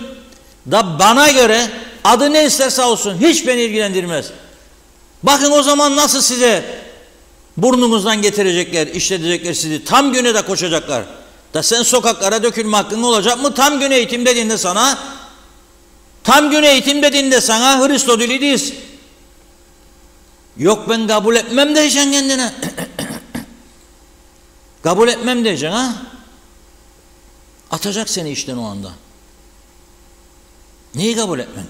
Da bana göre adı ne isterse olsun, hiç beni ilgilendirmez. Bakın o zaman nasıl size burnunuzdan getirecekler, işletecekler sizi. Tam güne de koşacaklar. Da sen sokaklara dökülme hakkın olacak mı? Tam gün eğitim dediğinde sana, tam gün eğitim dediğinde sana Hristodilidiz. Yok ben kabul etmem diyeceksin kendine. Kabul etmem diyeceksin ha. Atacak seni işten o anda. Neyi kabul etmem?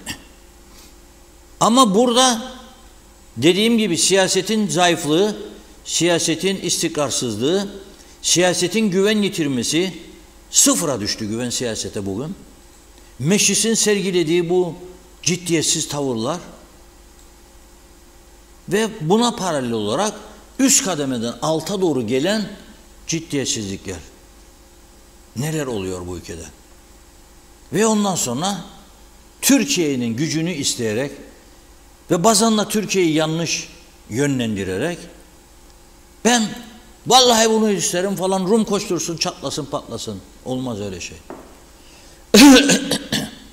Ama burada dediğim gibi siyasetin zayıflığı, siyasetin istikrarsızlığı, siyasetin güven yitirmesi, sıfıra düştü güven siyasete bugün. Meclisin sergilediği bu ciddiyetsiz tavırlar ve buna paralel olarak üst kademeden alta doğru gelen ciddiyetsizlikler. Neler oluyor bu ülkede? Ve ondan sonra Türkiye'nin gücünü isteyerek ve bazen de Türkiye'yi yanlış yönlendirerek, ben vallahi bunu isterim falan, Rum koştursun, çatlasın, patlasın. Olmaz öyle şey.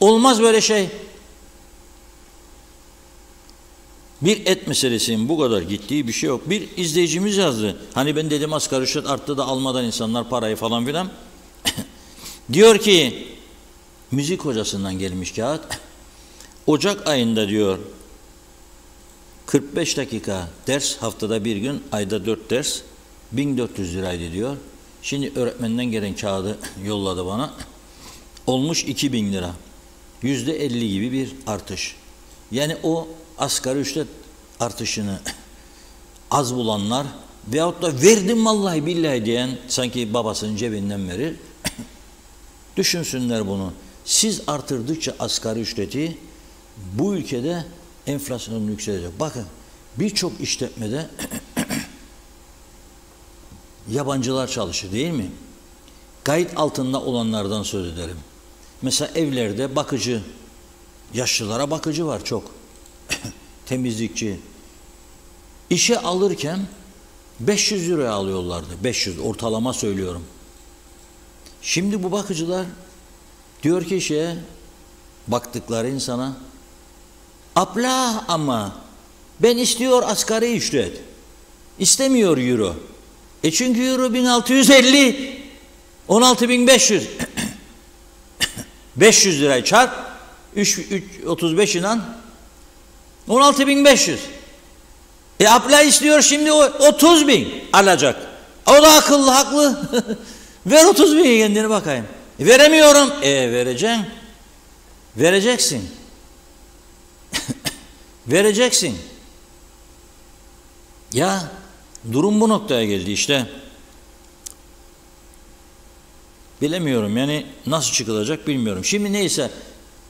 Olmaz böyle şey. Bir et meselesinin bu kadar gittiği bir şey yok. Bir izleyicimiz yazdı. Hani ben dedim asgari ücret arttı da almadan insanlar parayı falan filan. Diyor ki, müzik hocasından gelmiş kağıt. Ocak ayında diyor 45 dakika ders, haftada bir gün, ayda 4 ders, 1400 liraydı diyor. Şimdi öğretmenden gelen kağıdı yolladı bana. Olmuş 2000 lira. %50 gibi bir artış. Yani o asgari ücret artışını az bulanlar veyahut da verdim vallahi billahi diyen, sanki babasının cebinden verir. Düşünsünler bunu. Siz artırdıkça asgari ücreti bu ülkede enflasyon yükselecek. Bakın birçok işletmede yabancılar çalışır değil mi? Kayıt altında olanlardan söz ederim. Mesela evlerde bakıcı, yaşlılara bakıcı var çok. Temizlikçi. İşe alırken 500 liraya alıyorlardı. 500 ortalama söylüyorum. Şimdi bu bakıcılar diyor ki şeye, baktıkları insana, abla ama ben istiyor asgari ücret. İstemiyor euro. Çünkü euro 1650, 16.500. 500 lirayı çarp 35 inan 16.500. Abla istiyor şimdi 30.000 alacak. O da akıllı, haklı. Ver 30.000'i kendine bakayım. Veremiyorum. Vereceksin. Vereceksin. Vereceksin. Ya durum bu noktaya geldi işte. Bilemiyorum yani nasıl çıkılacak bilmiyorum. Şimdi neyse,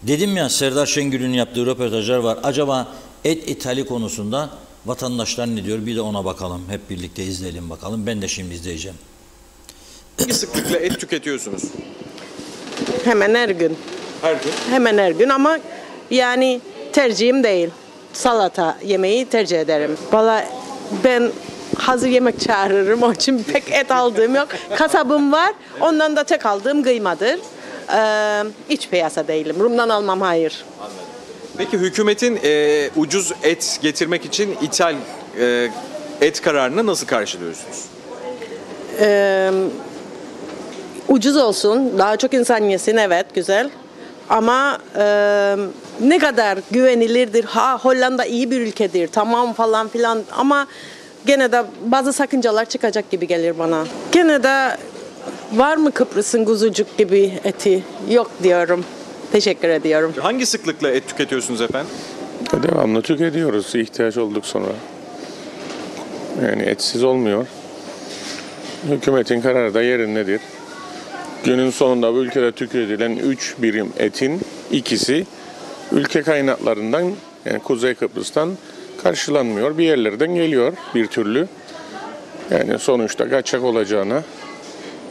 dedim ya, Serdar Şengül'ün yaptığı röportajlar var. Acaba et ithali konusunda vatandaşlar ne diyor? Bir de ona bakalım. Hep birlikte izleyelim bakalım. Ben de şimdi izleyeceğim. Hangi sıklıkla et tüketiyorsunuz? Hemen her gün. Her gün. Hemen her gün ama yani tercihim değil. Salata yemeği tercih ederim. Valla ben hazır yemek çağırırım. Onun için pek et aldığım yok. Kasabım var. Ondan da tek aldığım kıymadır. İç piyasa değilim. Rum'dan almam, hayır. Peki hükümetin ucuz et getirmek için ithal et kararını nasıl karşılıyorsunuz? Ucuz olsun, daha çok insan yesin, evet, güzel. Ama ne kadar güvenilirdir, Hollanda iyi bir ülkedir, tamam falan filan ama gene de bazı sakıncalar çıkacak gibi gelir bana. Gene de var mı Kıbrıs'ın kuzucuk gibi eti? Yok diyorum. Teşekkür ediyorum. Hangi sıklıkla et tüketiyorsunuz efendim? Devamlı tüketiyoruz ihtiyaç olduk sonra. Yani etsiz olmuyor. Hükümetin kararı da yerindedir. Günün sonunda bu ülkede tüketilen 3 birim etin ikisi ülke kaynaklarından, yani Kuzey Kıbrıs'tan karşılanmıyor. Bir yerlerden geliyor bir türlü. Yani sonuçta kaçak olacağına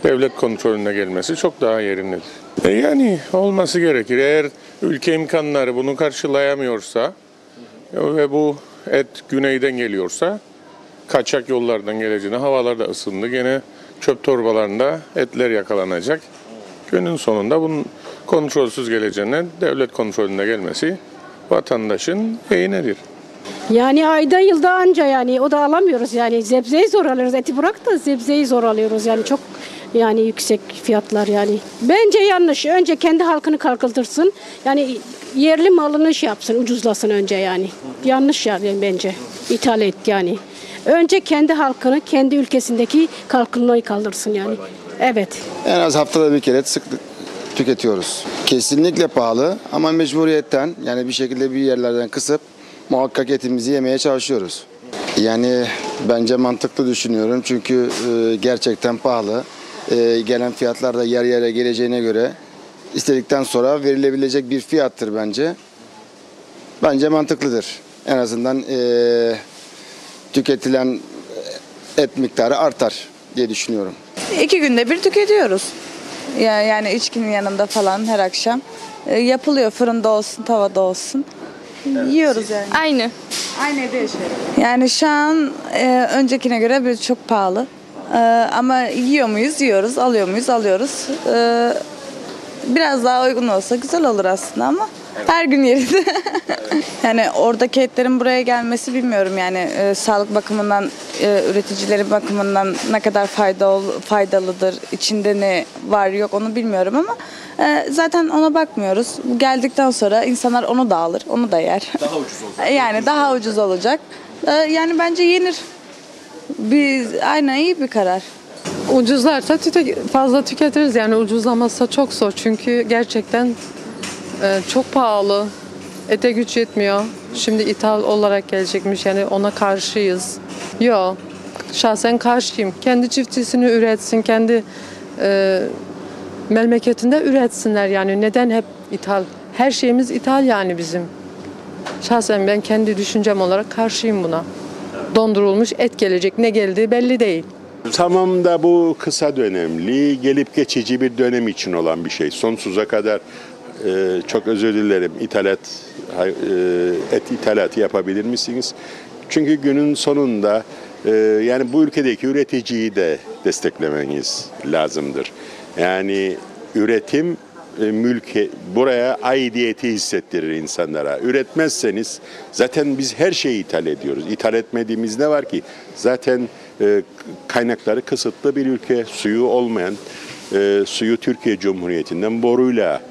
devlet kontrolüne gelmesi çok daha yerindedir. Yani olması gerekir. Eğer ülke imkanları bunu karşılayamıyorsa ve bu et güneyden geliyorsa kaçak yollardan geleceğine, havalarda ısındı. Gene çöp torbalarında etler yakalanacak. Günün sonunda bunun kontrolsüz geleceğine devlet kontrolüne gelmesi vatandaşın eğinedir. Yani ayda yılda anca yani o da alamıyoruz yani sebzeyi zor alıyoruz. Eti bırak da sebzeyi zor alıyoruz yani çok yani yüksek fiyatlar yani. Bence yanlış. Önce kendi halkını kalkıntırsın. Yani yerli malını şey yapsın, ucuzlasın önce yani. Yanlış yani bence. İthal et yani. Önce kendi halkını, kendi ülkesindeki kalkınmayı kaldırsın yani. Evet. En az haftada bir kere sık tüketiyoruz. Kesinlikle pahalı ama mecburiyetten yani bir şekilde bir yerlerden kısıp muhakkak etimizi yemeye çalışıyoruz. Yani bence mantıklı düşünüyorum çünkü gerçekten pahalı. Gelen fiyatlar da yer yere geleceğine göre istedikten sonra verilebilecek bir fiyattır bence. Bence mantıklıdır. En azından tüketilen et miktarı artar diye düşünüyorum. 2 günde bir tüketiyoruz. Yani içkinin yanında falan her akşam. Yapılıyor, fırında olsun, tavada olsun. Yiyoruz yani. Aynı evde yaşıyoruz. Yani şu an öncekine göre bir çok pahalı. Ama yiyor muyuz? Yiyoruz. Alıyor muyuz? Alıyoruz. Biraz daha uygun olsa güzel olur aslında ama her gün yerinde. Yani oradaki etlerin buraya gelmesi bilmiyorum yani sağlık bakımından, üreticileri bakımından ne kadar faydalıdır, içinde ne var yok onu bilmiyorum ama zaten ona bakmıyoruz. Geldikten sonra insanlar onu da alır, onu da yer. Daha ucuz olacak. Yani daha ucuz olacak. Yani bence yenir. Aynen iyi bir karar. Ucuzlarsa fazla tüketiriz yani ucuzlamazsa çok zor çünkü gerçekten çok pahalı. Ete güç yetmiyor. Şimdi ithal olarak gelecekmiş yani ona karşıyız. Yok, şahsen karşıyım. Kendi çiftçisini üretsin, kendi memleketinde üretsinler yani neden hep ithal? Her şeyimiz ithal yani bizim. Şahsen ben kendi düşüncem olarak karşıyım buna. Dondurulmuş et gelecek, ne geldiği belli değil. Tamam da bu kısa dönemli, gelip geçici bir dönem için olan bir şey. Sonsuza kadar çok özür dilerim, et ithalatı yapabilir misiniz? Çünkü günün sonunda yani bu ülkedeki üreticiyi de desteklemeniz lazımdır. Yani üretim buraya aidiyeti hissettirir insanlara. Üretmezseniz zaten biz her şeyi ithal ediyoruz. İthal etmediğimiz ne var ki? Zaten kaynakları kısıtlı bir ülke, suyu olmayan, suyu Türkiye Cumhuriyeti'nden boruyla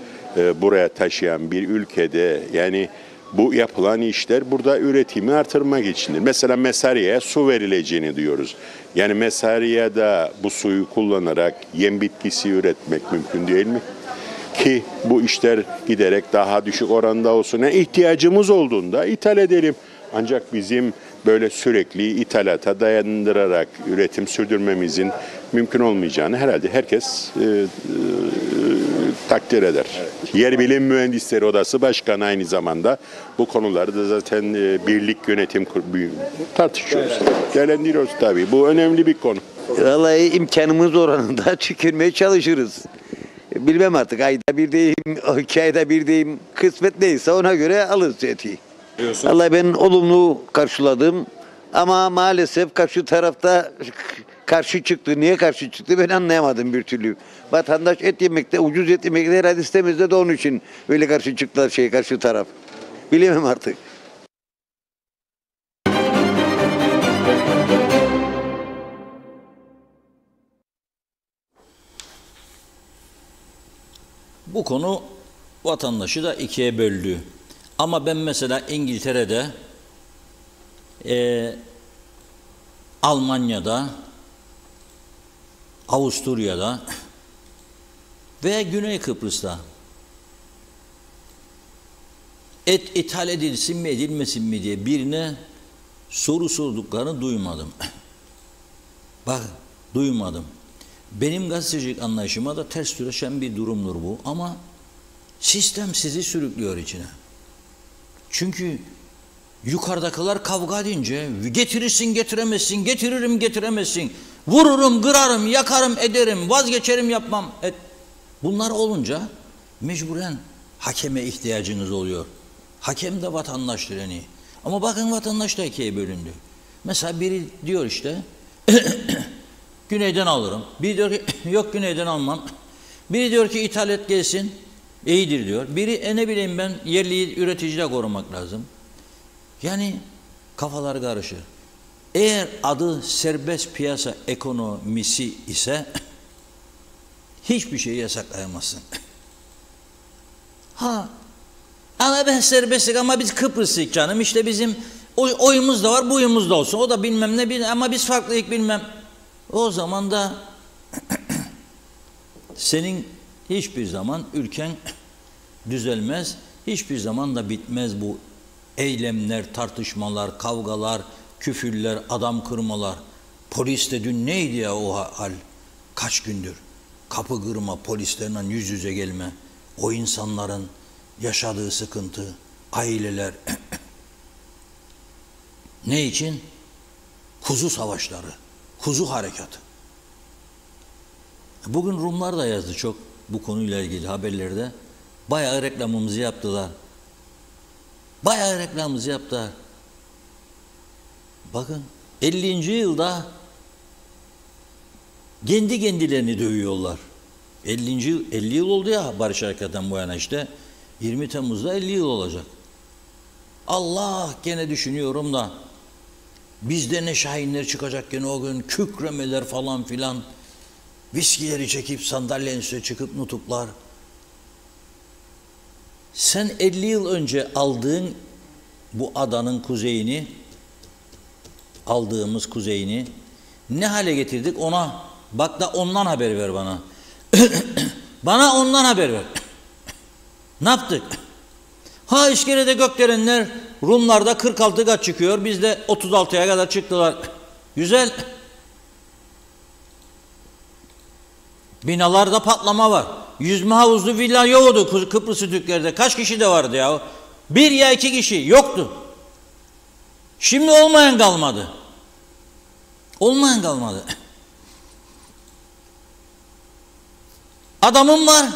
buraya taşıyan bir ülkede yani bu yapılan işler burada üretimi artırmak içindir. Mesela Mesariye'ye su verileceğini diyoruz. Yani Mesariye'de bu suyu kullanarak yem bitkisi üretmek mümkün değil mi? Ki bu işler giderek daha düşük oranda olsun. Yani ihtiyacımız olduğunda ithal edelim. Ancak bizim böyle sürekli ithalata dayandırarak üretim sürdürmemizin mümkün olmayacağını herhalde herkes takdir eder. Evet. Yer Bilim Mühendisleri Odası Başkanı aynı zamanda bu konuları da zaten birlik yönetim tartışıyoruz. Değerlendiriyoruz tabii. Bu önemli bir konu. Vallahi imkanımız oranında tükürmeye çalışırız. Bilmem artık, ayda bir deyim, 2 ayda bir deyim, kısmet neyse ona göre alırız eti. Vallahi ben olumlu karşıladım ama maalesef karşı tarafta karşı çıktı. Niye karşı çıktı ben anlayamadım bir türlü. Vatandaş et yemekte, ucuz et yemekte herhalde istemez de onun için öyle karşı çıktılar karşı taraf. Bilemem artık. Bu konu vatandaşı da ikiye böldü. Ama ben mesela İngiltere'de, Almanya'da, Avusturya'da ve Güney Kıbrıs'ta et ithal edilsin mi edilmesin mi diye birine soru sorduklarını duymadım. Bak, duymadım. Benim gazetecilik anlayışıma da ters düşen bir durumdur bu ama sistem sizi sürüklüyor içine. Çünkü yukarıdakiler kavga edince getirirsin getiremezsin, getiririm getiremezsin, vururum, kırarım, yakarım, ederim, vazgeçerim yapmam. Bunlar olunca mecburen hakeme ihtiyacınız oluyor. Hakem de vatandaştır yani. Ama bakın vatandaş da ikiye bölündü. Mesela biri diyor işte güneyden alırım. Biri diyor ki yok güneyden almam. Biri diyor ki ithal et gelsin. İyidir diyor. Biri ne bileyim ben yerli üreticiyi de korumak lazım. Yani kafalar karışır. Eğer adı serbest piyasa ekonomisi ise hiçbir şeyi yasaklayamazsın. Ha, ama ben serbestlik ama biz Kıbrıs'lık canım işte bizim oyumuz da var buyumuz da olsun. O da bilmem ne ama biz farklıyık bilmem. O zaman da senin hiçbir zaman ülken düzelmez. Hiçbir zaman da bitmez bu eylemler, tartışmalar, kavgalar, küfürler, adam kırmalar. Polis de dün neydi ya o hal? Kaç gündür? Kapı kırma, polislerle yüz yüze gelme. O insanların yaşadığı sıkıntı, aileler. Ne için? Kuzu savaşları, kuzu harekatı. Bugün Rumlar da yazdı çok bu konuyla ilgili haberlerde. Bayağı reklamımızı yaptılar. Bayağı reklamımızı yaptılar. Bakın 50. yılda kendi kendilerini dövüyorlar. 50 yıl oldu ya Barış Harekatı'ndan bu yana işte. 20 Temmuz'da 50 yıl olacak. Allah gene düşünüyorum da bizde ne şahinler çıkacak gene o gün kükremeler falan filan. Viskileri çekip sandalyenin üstüne çıkıp nutuklar. Sen 50 yıl önce aldığın bu adanın kuzeyini, aldığımız kuzeyini ne hale getirdik ona bak da ondan haber ver bana. Bana ondan haber ver. Ne yaptık? Ha İskele'de gökdelenler Rumlarda 46 kat çıkıyor. Bizde 36'ya kadar çıktılar. Güzel. Binalarda patlama var. Yüzme havuzlu villa yoktu Kıbrıs Türklerde. Kaç kişi de vardı ya? 1 ya 2 kişi yoktu. Şimdi olmayan kalmadı. Olmayan kalmadı. Adamın var.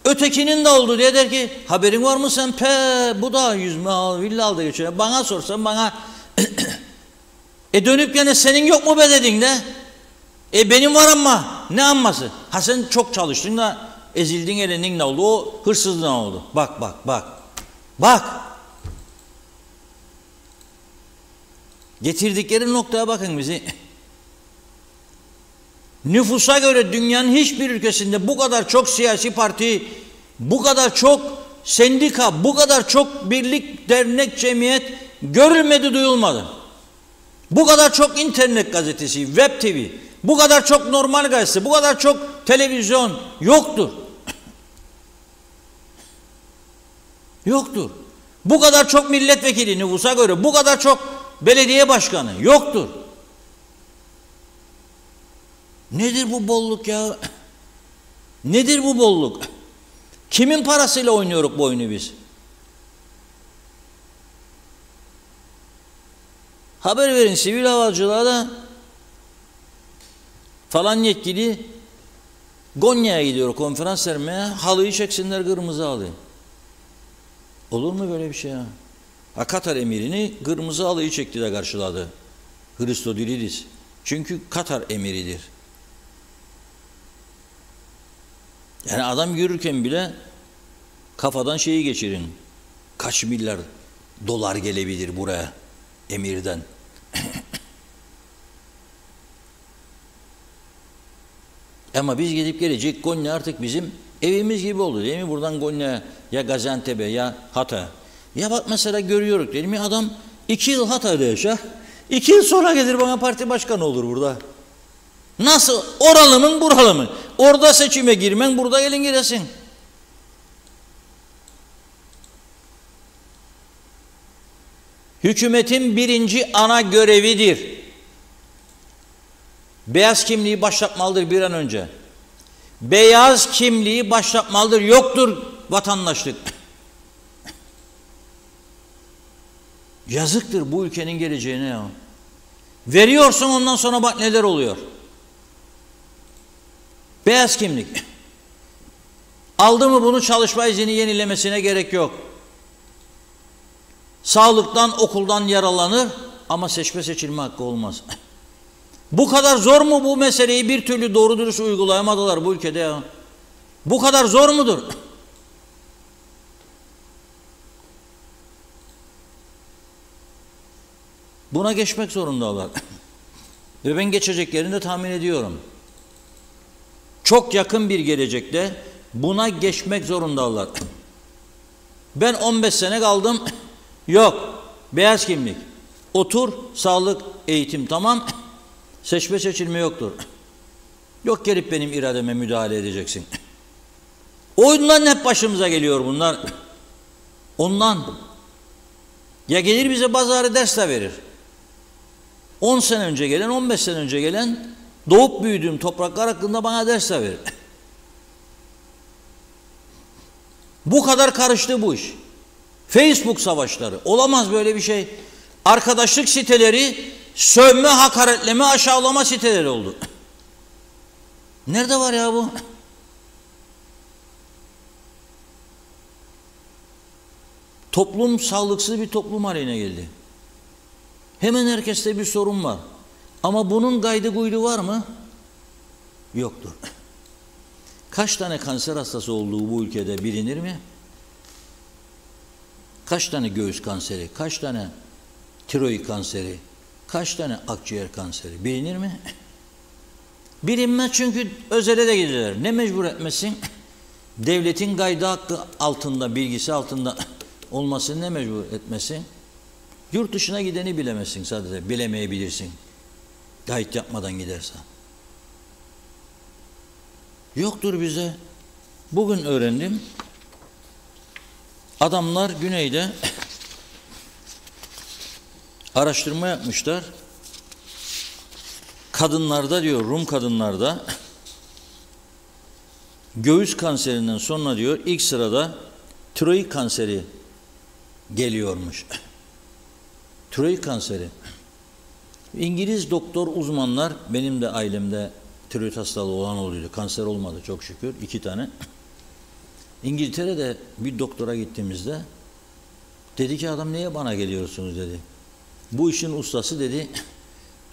Ötekinin de oldu diye der ki haberin var mı sen? Bu da yüzme villa aldı geçiyor. Bana sorsan bana dönüp gene senin yok mu be dedin de benim var ama ne anması? Ha sen çok çalıştın da ezildin elinin ne oldu? O hırsızlığın oldu. Bak bak bak. Bak. Getirdikleri noktaya bakın bizi. Nüfusa göre dünyanın hiçbir ülkesinde bu kadar çok siyasi parti, bu kadar çok sendika, bu kadar çok birlik, dernek, cemiyet görülmedi, duyulmadı. Bu kadar çok internet gazetesi, web TV, bu kadar çok normal gazete, bu kadar çok televizyon yoktur. Yoktur. Bu kadar çok milletvekili nüfusa göre, bu kadar çok belediye başkanı yoktur. Nedir bu bolluk ya? Nedir bu bolluk? Kimin parasıyla oynuyoruz bu oyunu biz? Haber verin sivil havacılığa da Falan yetkili Gonya'ya gidiyor konferans vermeye, halıyı çeksinler, kırmızı halı. Olur mu böyle bir şey ya? Ha, Katar emirini kırmızı halıyı çekti de karşıladı. Christodoulidis. Çünkü Katar emiridir. Yani adam yürürken bile kafadan şeyi geçirin. Kaç milyar dolar gelebilir buraya emirden. Ama biz gidip gelecek, Konya artık bizim evimiz gibi oldu değil mi? Buradan Konya'ya ya Gaziantep'e ya Hatay'a. Ya bak mesela görüyoruz değil mi? Adam 2 yıl Hatay'da yaşar. 2 yıl sonra gelir bana parti başkanı olur burada. Nasıl? Oralı mı buralı mı? Orada seçime girmen, burada gelin giresin. Hükümetin birinci ana görevidir. Beyaz kimliği başlatmalıdır bir an önce. Beyaz kimliği başlatmalıdır. Yoktur vatandaşlık. Yazıktır bu ülkenin geleceğine ya. Veriyorsun, ondan sonra bak neler oluyor. Beyaz kimlik. Aldı mı bunu, çalışma izni yenilemesine gerek yok. Sağlıktan, okuldan yaralanır ama seçme seçilme hakkı olmaz. Bu kadar zor mu bu meseleyi bir türlü doğru dürüst uygulayamadılar bu ülkede ya? Bu kadar zor mudur? Buna geçmek zorundalar. Ve ben geçeceklerini de tahmin ediyorum. Çok yakın bir gelecekte buna geçmek zorundalar. Ben 15 sene kaldım. Yok. Beyaz kimlik. Otur, sağlık, eğitim tamam. Seçme seçilme yoktur. Yok gelip benim irademe müdahale edeceksin. Ondan hep başımıza geliyor bunlar. Ondan. Ya gelir bize pazarı ders de verir. 10 sene önce gelen, 15 sene önce gelen doğup büyüdüğüm topraklar hakkında bana ders de verir. Bu kadar karıştı bu iş. Facebook savaşları. Olamaz böyle bir şey. Arkadaşlık siteleri sövme, hakaretleme, aşağılama siteleri oldu. Nerede var ya bu? Toplum sağlıksız bir toplum haline geldi. Hemen herkeste bir sorun var. Ama bunun kaydı kuydu var mı? Yoktur. Kaç tane kanser hastası olduğu bu ülkede bilinir mi? Kaç tane göğüs kanseri, kaç tane tiroid kanseri, kaç tane akciğer kanseri bilinir mi? Bilinmez çünkü özele de gidiyorlar. Ne mecbur etmesin? Devletin kaydı hakkı altında, bilgisi altında olmasını ne mecbur etmesin? Yurt dışına gideni bilemezsin sadece, bilemeyebilirsin. Kayıt yapmadan gidersen. Yoktur bize. Bugün öğrendim. Adamlar güneyde araştırma yapmışlar. Kadınlarda diyor, Rum kadınlarda göğüs kanserinden sonra diyor ilk sırada tiroid kanseri geliyormuş. Tiroid kanseri. İngiliz doktor uzmanlar, benim de ailemde tiroid hastalığı olan oluyordu. Kanser olmadı çok şükür, 2 tane. İngiltere'de bir doktora gittiğimizde dedi ki adam niye bana geliyorsunuz dedi. Bu işin ustası dedi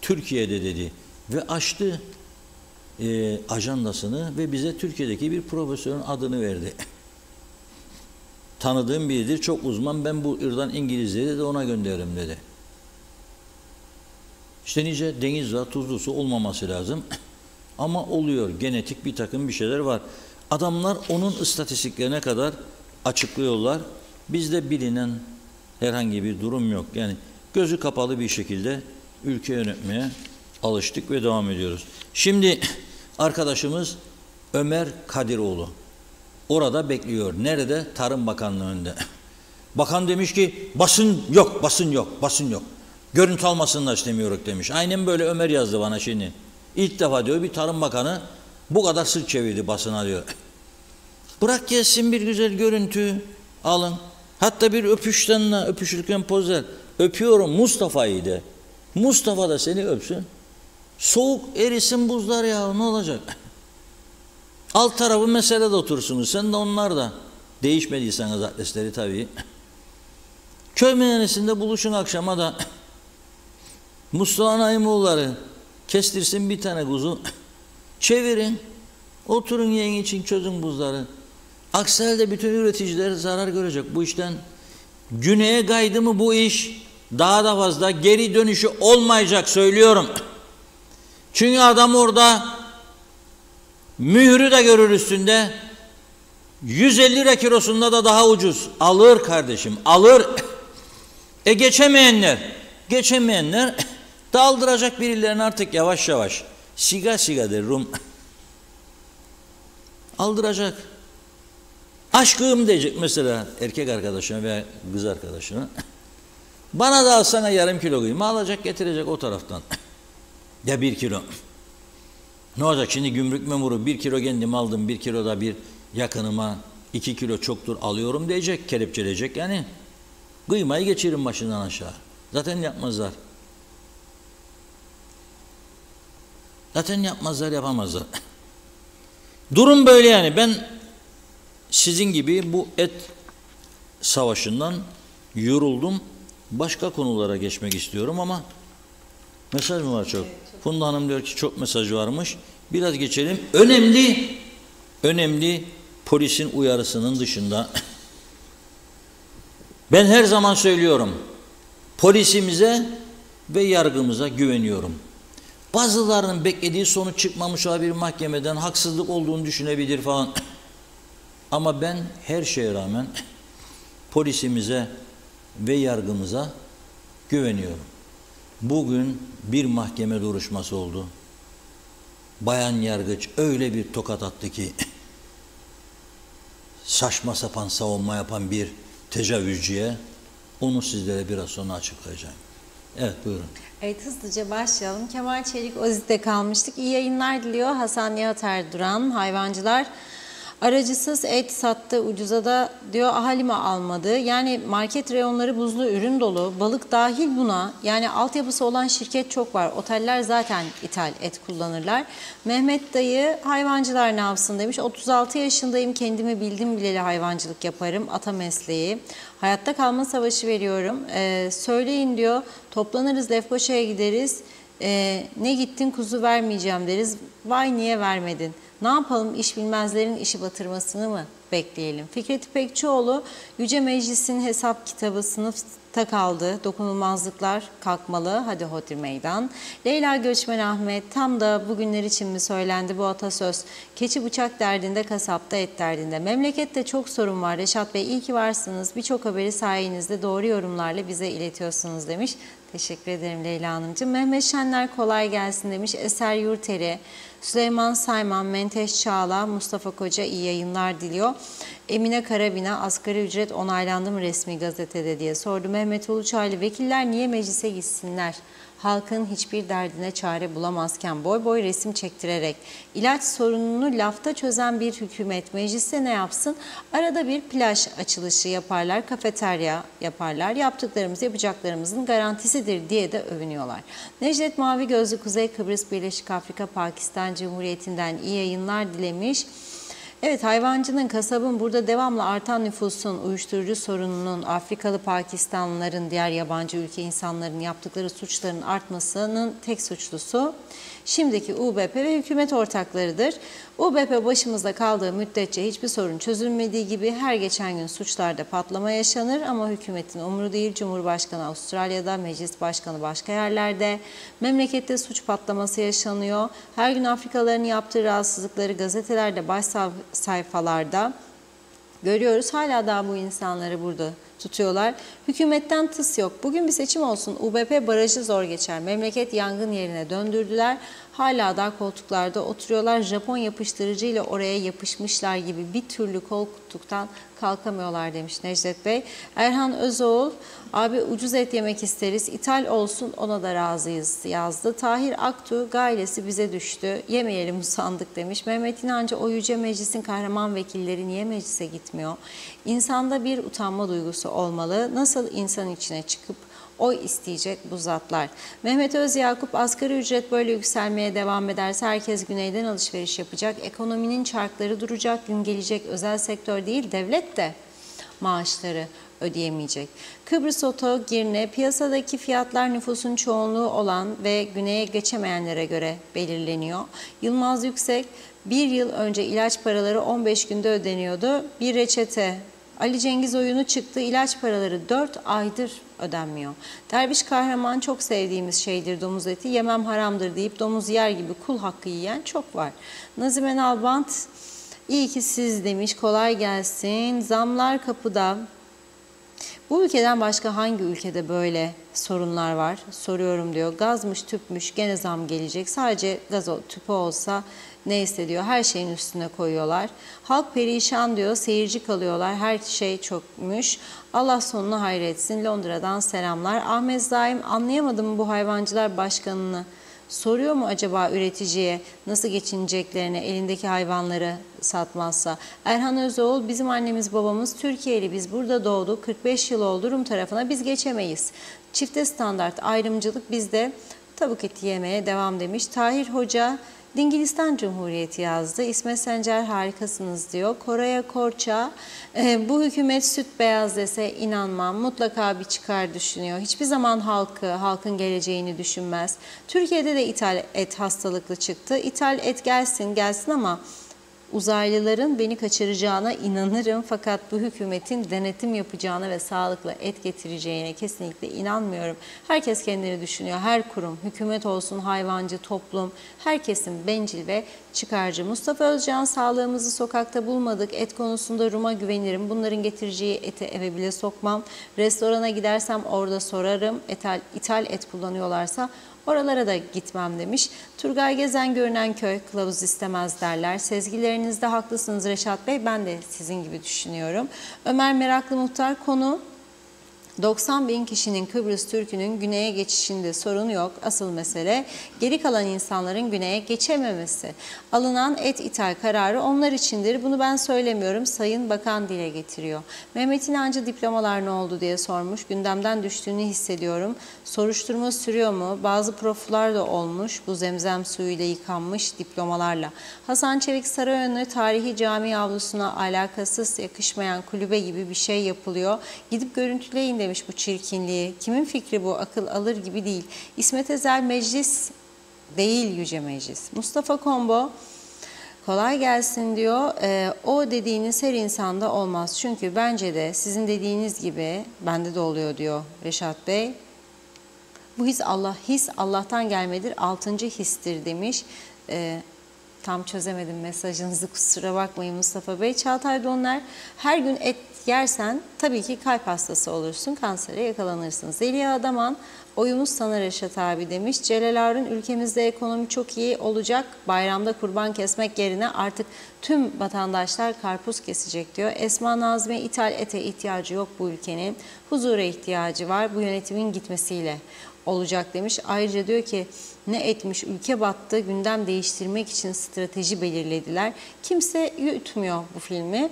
Türkiye'de dedi ve açtı ajandasını ve bize Türkiye'deki bir profesörün adını verdi. Tanıdığım biridir, çok uzman, ben bu ırdan İngilizleri de ona gönderirim dedi. İşte nice deniz var, tuzlu su olmaması lazım. Ama oluyor, genetik bir takım bir şeyler var. Adamlar onun istatistiklerine kadar açıklıyorlar. Bizde bilinen herhangi bir durum yok. Yani gözü kapalı bir şekilde ülke yönetmeye alıştık ve devam ediyoruz. Şimdi arkadaşımız Ömer Kadiroğlu orada bekliyor. Nerede? Tarım Bakanlığı'nda. Bakan demiş ki basın yok, basın yok, basın yok. Görüntü almasınlar istemiyoruz demiş. Aynen böyle Ömer yazdı bana şimdi. İlk defa diyor bir Tarım Bakanı bu kadar sırt çevirdi basına diyor. Bırak gelsin bir güzel görüntü alın. Hatta bir öpüştenle öpüşürken poz ver. Öpüyorum Mustafa'yı de. Mustafa da seni öpsün. Soğuk erisin buzlar ya, ne olacak? Alt tarafı meselede otursunuz. Sen de onlar da. Değişmediyseniz adresleri tabii. Köy meyhanesinde buluşun akşama da. Mustafa Naimoğulları kestirsin bir tane kuzu. Çevirin. Oturun yiyin için çözün buzları. Aksi halde bütün üreticiler zarar görecek bu işten. Güneye kaydı mı bu iş daha da fazla geri dönüşü olmayacak, söylüyorum. Çünkü adam orada mührü de görür üstünde. 150 lira kilosunda da daha ucuz. Alır kardeşim, alır. Geçemeyenler daldıracak birilerini artık yavaş yavaş. Siga der Rum. Aldıracak. Aşkım diyecek mesela erkek arkadaşına veya kız arkadaşına. Bana da alsana yarım kilo kıyma, alacak getirecek o taraftan. Ya 1 kilo. Ne olacak şimdi gümrük memuru 1 kilo kendim aldım, 1 kilo da bir yakınıma 2 kilo çoktur alıyorum diyecek, kelepçeleyecek yani. Kıymayı geçirin başından aşağı. Zaten yapmazlar. Yapamazlar. Durum böyle yani. Ben sizin gibi bu et savaşından yoruldum. Başka konulara geçmek istiyorum ama mesaj mı var çok? Funda Hanım diyor ki çok mesaj varmış. Biraz geçelim. Önemli polisin uyarısının dışında ben her zaman söylüyorum. Polisimize ve yargımıza güveniyorum. Bazılarının beklediği sonuç çıkmamış bir mahkemeden haksızlık olduğunu düşünebilir falan. Ama ben her şeye rağmen polisimize ve yargımıza güveniyorum. Bugün bir mahkeme duruşması oldu. Bayan yargıç öyle bir tokat attı ki saçma sapan savunma yapan bir tecavüzcüye, onu sizlere biraz sonra açıklayacağım. Evet, buyurun. Evet, hızlıca başlayalım. Kemal Çelik Ozi'de kalmıştık. İyi yayınlar diliyor Hasan Nihat Erduran. Hayvancılar aracısız et sattı, ucuza da diyor ahalima almadı. Yani market reyonları buzlu ürün dolu, balık dahil buna. Yani altyapısı olan şirket çok var. Oteller zaten ithal et kullanırlar. Mehmet dayı hayvancılar ne yapsın demiş. 36 yaşındayım, kendimi bildim bileli hayvancılık yaparım. Ata mesleği. Hayatta kalma savaşı veriyorum. Söyleyin diyor, toplanırız Lefkoşa'ya gideriz. Ne gittin kuzu vermeyeceğim deriz. Vay niye vermedin? Ne yapalım, iş bilmezlerin işi batırmasını mı bekleyelim? Fikret İpekçioğlu, Yüce Meclis'in hesap kitabı sınıfta kaldı. Dokunulmazlıklar kalkmalı. Hadi hodri meydan. Leyla Göçmen Ahmet, tam da bugünler için mi söylendi bu atasöz? Keçi bıçak derdinde, kasapta et derdinde. Memlekette çok sorun var. Reşat Bey, iyi ki varsınız. Birçok haberi sayenizde doğru yorumlarla bize iletiyorsunuz demiş. Teşekkür ederim Leyla Hanımcığım. Mehmet Şenler kolay gelsin demiş. Eser Yurteri, Süleyman Sayman, Menteş Çağla, Mustafa Koca iyi yayınlar diliyor. Emine Karabina, asgari ücret onaylandı mı resmi gazetede diye sordu. Mehmet Uluçaylı, vekiller niye meclise gitsinler? Halkın hiçbir derdine çare bulamazken boy boy resim çektirerek ilaç sorununu lafta çözen bir hükümet mecliste ne yapsın? Arada bir plaj açılışı yaparlar, kafeterya yaparlar. Yaptıklarımız yapacaklarımızın garantisidir diye de övünüyorlar. Necdet Mavi Gözlü, Kuzey Kıbrıs Birleşik Afrika Pakistan Cumhuriyeti'nden iyi yayınlar dilemiş. Evet, hayvancının, kasabın, burada devamlı artan nüfusun, uyuşturucu sorununun, Afrikalı Pakistanlıların, diğer yabancı ülke insanların yaptıkları suçların artmasının tek suçlusu şimdiki UBP ve hükümet ortaklarıdır. UBP başımızda kaldığı müddetçe hiçbir sorun çözülmediği gibi her geçen gün suçlarda patlama yaşanır ama hükümetin umuru değil. Cumhurbaşkanı Avustralya'da, Meclis Başkanı başka yerlerde, memlekette suç patlaması yaşanıyor. Her gün Afrikalıların yaptığı rahatsızlıkları gazetelerde, baş sayfalarda görüyoruz. Hala daha bu insanları burada tutuyorlar. Hükümetten tıs yok. Bugün bir seçim olsun. UBP barajı zor geçer. Memleket yangın yerine döndürdüler. hala da koltuklarda oturuyorlar. Japon yapıştırıcıyla oraya yapışmışlar gibi bir türlü koltuktan kalkamıyorlar demiş Necdet Bey. Erhan Özoğul, abi ucuz et yemek isteriz, ithal olsun ona da razıyız yazdı. Tahir Aktu, gailesi bize düştü, yemeyelim usandık demiş. Mehmet İnancı, o yüce meclisin kahraman vekilleri niye meclise gitmiyor? İnsanda bir utanma duygusu olmalı. Nasıl insan içine çıkıp oy isteyecek bu zatlar? Mehmet Özyakup, asgari ücret böyle yükselmeye devam ederse herkes güneyden alışveriş yapacak. Ekonominin çarkları duracak. Gün gelecek özel sektör değil devlet de maaşları ödeyemeyecek. Kıbrıs Oto, Girne, piyasadaki fiyatlar nüfusun çoğunluğu olan ve güneye geçemeyenlere göre belirleniyor. Yılmaz Yüksek, bir yıl önce ilaç paraları 15 günde ödeniyordu. Bir reçete. Ali Cengiz oyunu çıktı, ilaç paraları 4 aydır ödenmiyor. Derviş Kahraman, çok sevdiğimiz şeydir domuz eti, yemem haramdır deyip domuz yer gibi kul hakkı yiyen çok var. Nazime Nalbant, iyi ki siz demiş, kolay gelsin. Zamlar kapıda. Bu ülkeden başka hangi ülkede böyle sorunlar var? Soruyorum diyor. Gazmış, tüpmüş, gene zam gelecek. Sadece gaz tüpü olsa neyse diyor. Her şeyin üstüne koyuyorlar. Halk perişan diyor. Seyirci kalıyorlar. Her şey çökmüş. Allah sonunu hayretsin. Londra'dan selamlar. Ahmet Zaim, anlayamadım bu hayvancılar başkanını. Soruyor mu acaba üreticiye nasıl geçineceklerini elindeki hayvanları satmazsa? Erhan Özoğul, bizim annemiz babamız Türkiye'li, biz burada doğduk, 45 yıl oldu, Rum tarafına biz geçemeyiz. Çifte standart ayrımcılık bizde, tavuk eti yemeye devam demiş. Tahir Hoca, Dingilistan Cumhuriyeti yazdı. İsmet Sencer, harikasınız diyor. Koraya Korça, bu hükümet süt beyaz dese inanmam. Mutlaka bir çıkar düşünüyor. Hiçbir zaman halkın geleceğini düşünmez. Türkiye'de de ithal et hastalıklı çıktı. İthal et gelsin ama uzaylıların beni kaçıracağına inanırım. Fakat bu hükümetin denetim yapacağına ve sağlıklı et getireceğine kesinlikle inanmıyorum. Herkes kendini düşünüyor. Her kurum, hükümet olsun, hayvancı, toplum, herkesin bencil ve çıkarcı. Mustafa Özcan, sağlığımızı sokakta bulmadık. Et konusunda Rum'a güvenirim. Bunların getireceği eti eve bile sokmam. Restorana gidersem orada sorarım. İthal et kullanıyorlarsa oralara da gitmem demiş. Turgay Gezen, görünen köy kılavuz istemez derler. Sezgilerinizde haklısınız Reşat Bey. Ben de sizin gibi düşünüyorum. Ömer Meraklı Muhtar, konu 90 bin kişinin Kıbrıs Türk'ünün güneye geçişinde sorun yok. Asıl mesele geri kalan insanların güneye geçememesi. Alınan et ithal kararı onlar içindir. Bunu ben söylemiyorum. Sayın Bakan dile getiriyor. Mehmet İnancı, diplomalar ne oldu diye sormuş. Gündemden düştüğünü hissediyorum. Soruşturma sürüyor mu? Bazı proflar da olmuş. Bu zemzem suyuyla yıkanmış diplomalarla. Hasan Çevik, Sarayönü tarihi cami avlusuna alakasız, yakışmayan kulübe gibi bir şey yapılıyor. Gidip görüntüleyin demiş bu çirkinliği. Kimin fikri bu? Akıl alır gibi değil. İsmet Ezel, meclis değil yüce meclis. Mustafa Kombo, kolay gelsin diyor. O dediğiniz her insanda olmaz. Çünkü bence de sizin dediğiniz gibi bende de oluyor diyor Reşat Bey. Bu his Allah'tan gelmedir. 6. histir demiş. Tam çözemedim mesajınızı, kusura bakmayın Mustafa Bey. Çağatay Donlar, her gün et yersen tabii ki kalp hastası olursun, kansere yakalanırsın. Zeliha Adaman, oyumuz sana Reşat abi demiş. Celal Arun, ülkemizde ekonomi çok iyi olacak. Bayramda kurban kesmek yerine artık tüm vatandaşlar karpuz kesecek diyor. Esma Nazmi, ithal ete ihtiyacı yok bu ülkenin. Huzura ihtiyacı var. Bu yönetimin gitmesiyle olacak demiş. Ayrıca diyor ki ne etmiş, ülke battı, gündem değiştirmek için strateji belirlediler. Kimse yutmuyor bu filmi.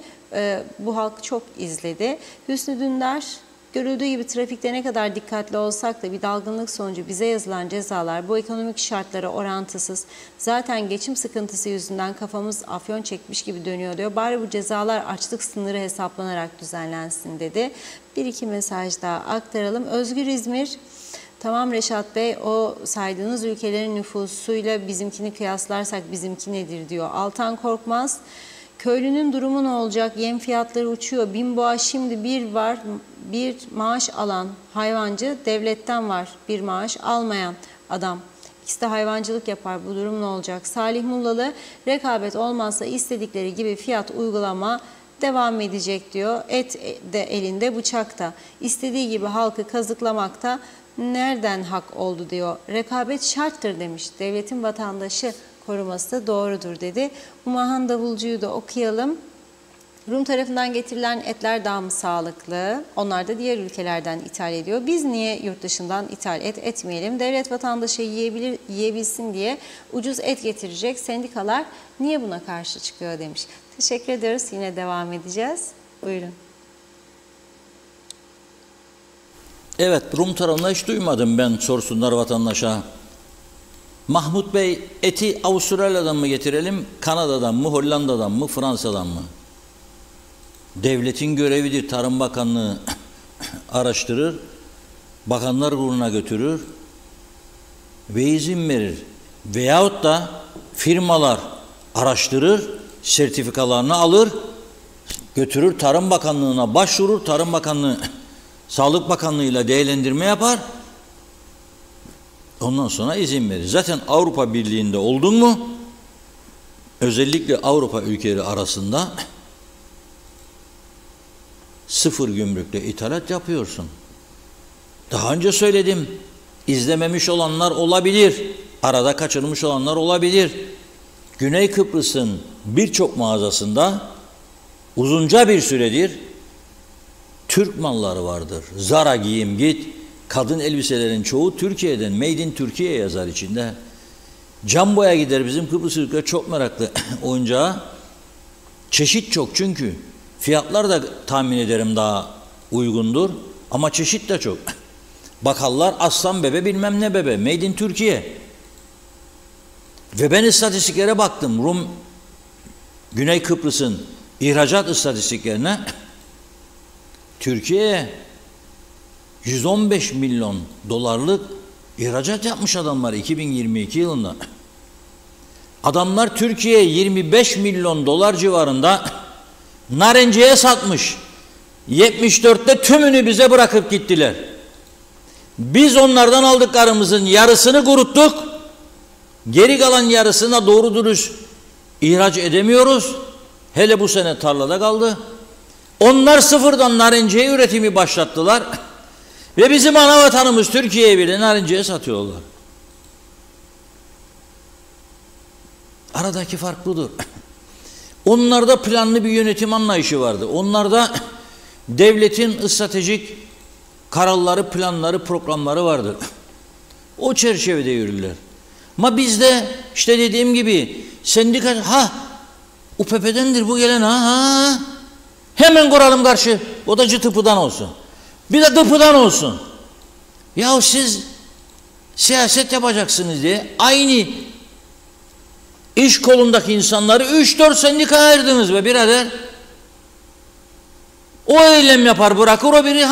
Bu halk çok izledi. Hüsnü Dündar, görüldüğü gibi trafikte ne kadar dikkatli olsak da bir dalgınlık sonucu bize yazılan cezalar bu ekonomik şartlara orantısız. Zaten geçim sıkıntısı yüzünden kafamız afyon çekmiş gibi dönüyor diyor. Bari bu cezalar açlık sınırı hesaplanarak düzenlensin dedi. Bir iki mesaj daha aktaralım. Özgür İzmir, tamam Reşat Bey, o saydığınız ülkelerin nüfusuyla bizimkini kıyaslarsak bizimki nedir diyor. Altan Korkmaz, köylünün durumu ne olacak? Yem fiyatları uçuyor. Binboğa şimdi bir maaş alan hayvancı, devletten var bir maaş almayan adam. İkisi de hayvancılık yapar. Bu durum ne olacak? Salih Mullalı, rekabet olmazsa istedikleri gibi fiyat uygulama devam edecek diyor. Et de elinde, bıçak da. İstediği gibi halkı kazıklamakta nereden hak oldu diyor. Rekabet şarttır demiş. Devletin vatandaşı koruması da doğrudur dedi. Umahan Davulcu'yu da okuyalım. Rum tarafından getirilen etler daha mı sağlıklı? Onlar da diğer ülkelerden ithal ediyor. Biz niye yurt dışından ithal etmeyelim? Devlet vatandaşı yiyebilsin diye ucuz et getirecek. Sendikalar niye buna karşı çıkıyor demiş. Teşekkür ediyoruz. Yine devam edeceğiz. Buyurun. Evet, Rum tarafında hiç duymadım ben, sorsunlar vatandaşa. Mahmut Bey, eti Avustralya'dan mı getirelim, Kanada'dan mı, Hollanda'dan mı, Fransa'dan mı? Devletin görevidir. Tarım Bakanlığı araştırır, Bakanlar Kurulu'na götürür ve izin verir. Veyahut da firmalar araştırır, sertifikalarını alır, götürür Tarım Bakanlığı'na başvurur. Tarım Bakanlığı, Sağlık Bakanlığı'yla değerlendirme yapar. Ondan sonra izin verir. Zaten Avrupa Birliği'nde oldun mu, özellikle Avrupa ülkeleri arasında sıfır gümrükle ithalat yapıyorsun. Daha önce söyledim. İzlememiş olanlar olabilir. Arada kaçırmış olanlar olabilir. Güney Kıbrıs'ın birçok mağazasında uzunca bir süredir Türk malları vardır. Zara giyim git. Kadın elbiselerin çoğu Türkiye'den. Made in Türkiye yazar içinde. Cambo'ya gider, bizim Kıbrıs ülkeleri çok meraklı oyuncağa. Çeşit çok çünkü. Fiyatlar da tahmin ederim daha uygundur. Ama çeşit de çok. Bakallar aslan bebe bilmem ne bebe. Made in Türkiye. Ve ben istatistiklere baktım. Rum, Güney Kıbrıs'ın ihracat istatistiklerine. Türkiye'ye 115 milyon dolarlık ihracat yapmış adamlar 2022 yılında. Adamlar Türkiye'ye 25 milyon dolar civarında narenciye satmış. 74'te tümünü bize bırakıp gittiler. Biz onlardan aldıklarımızın yarısını kuruttuk. Geri kalan yarısına doğru dürüst ihraç edemiyoruz. Hele bu sene tarlada kaldı. Onlar sıfırdan narenciye üretimi başlattılar. Ve bizim ana vatanımız Türkiye'ye bile narenciye satıyorlar. Aradaki fark budur. Onlarda planlı bir yönetim anlayışı vardı. Onlarda devletin stratejik kararları, planları, programları vardır. O çerçevede yürürler. Ama bizde işte dediğim gibi sendika, UPP'dendir bu gelen, hemen kuralım karşı, o da tıpıdan olsun. Bir de dıpıdan olsun. Ya siz siyaset yapacaksınız diye aynı iş kolundaki insanları 3-4 sendika ayırdınız be birader. O eylem yapar bırakır, o biri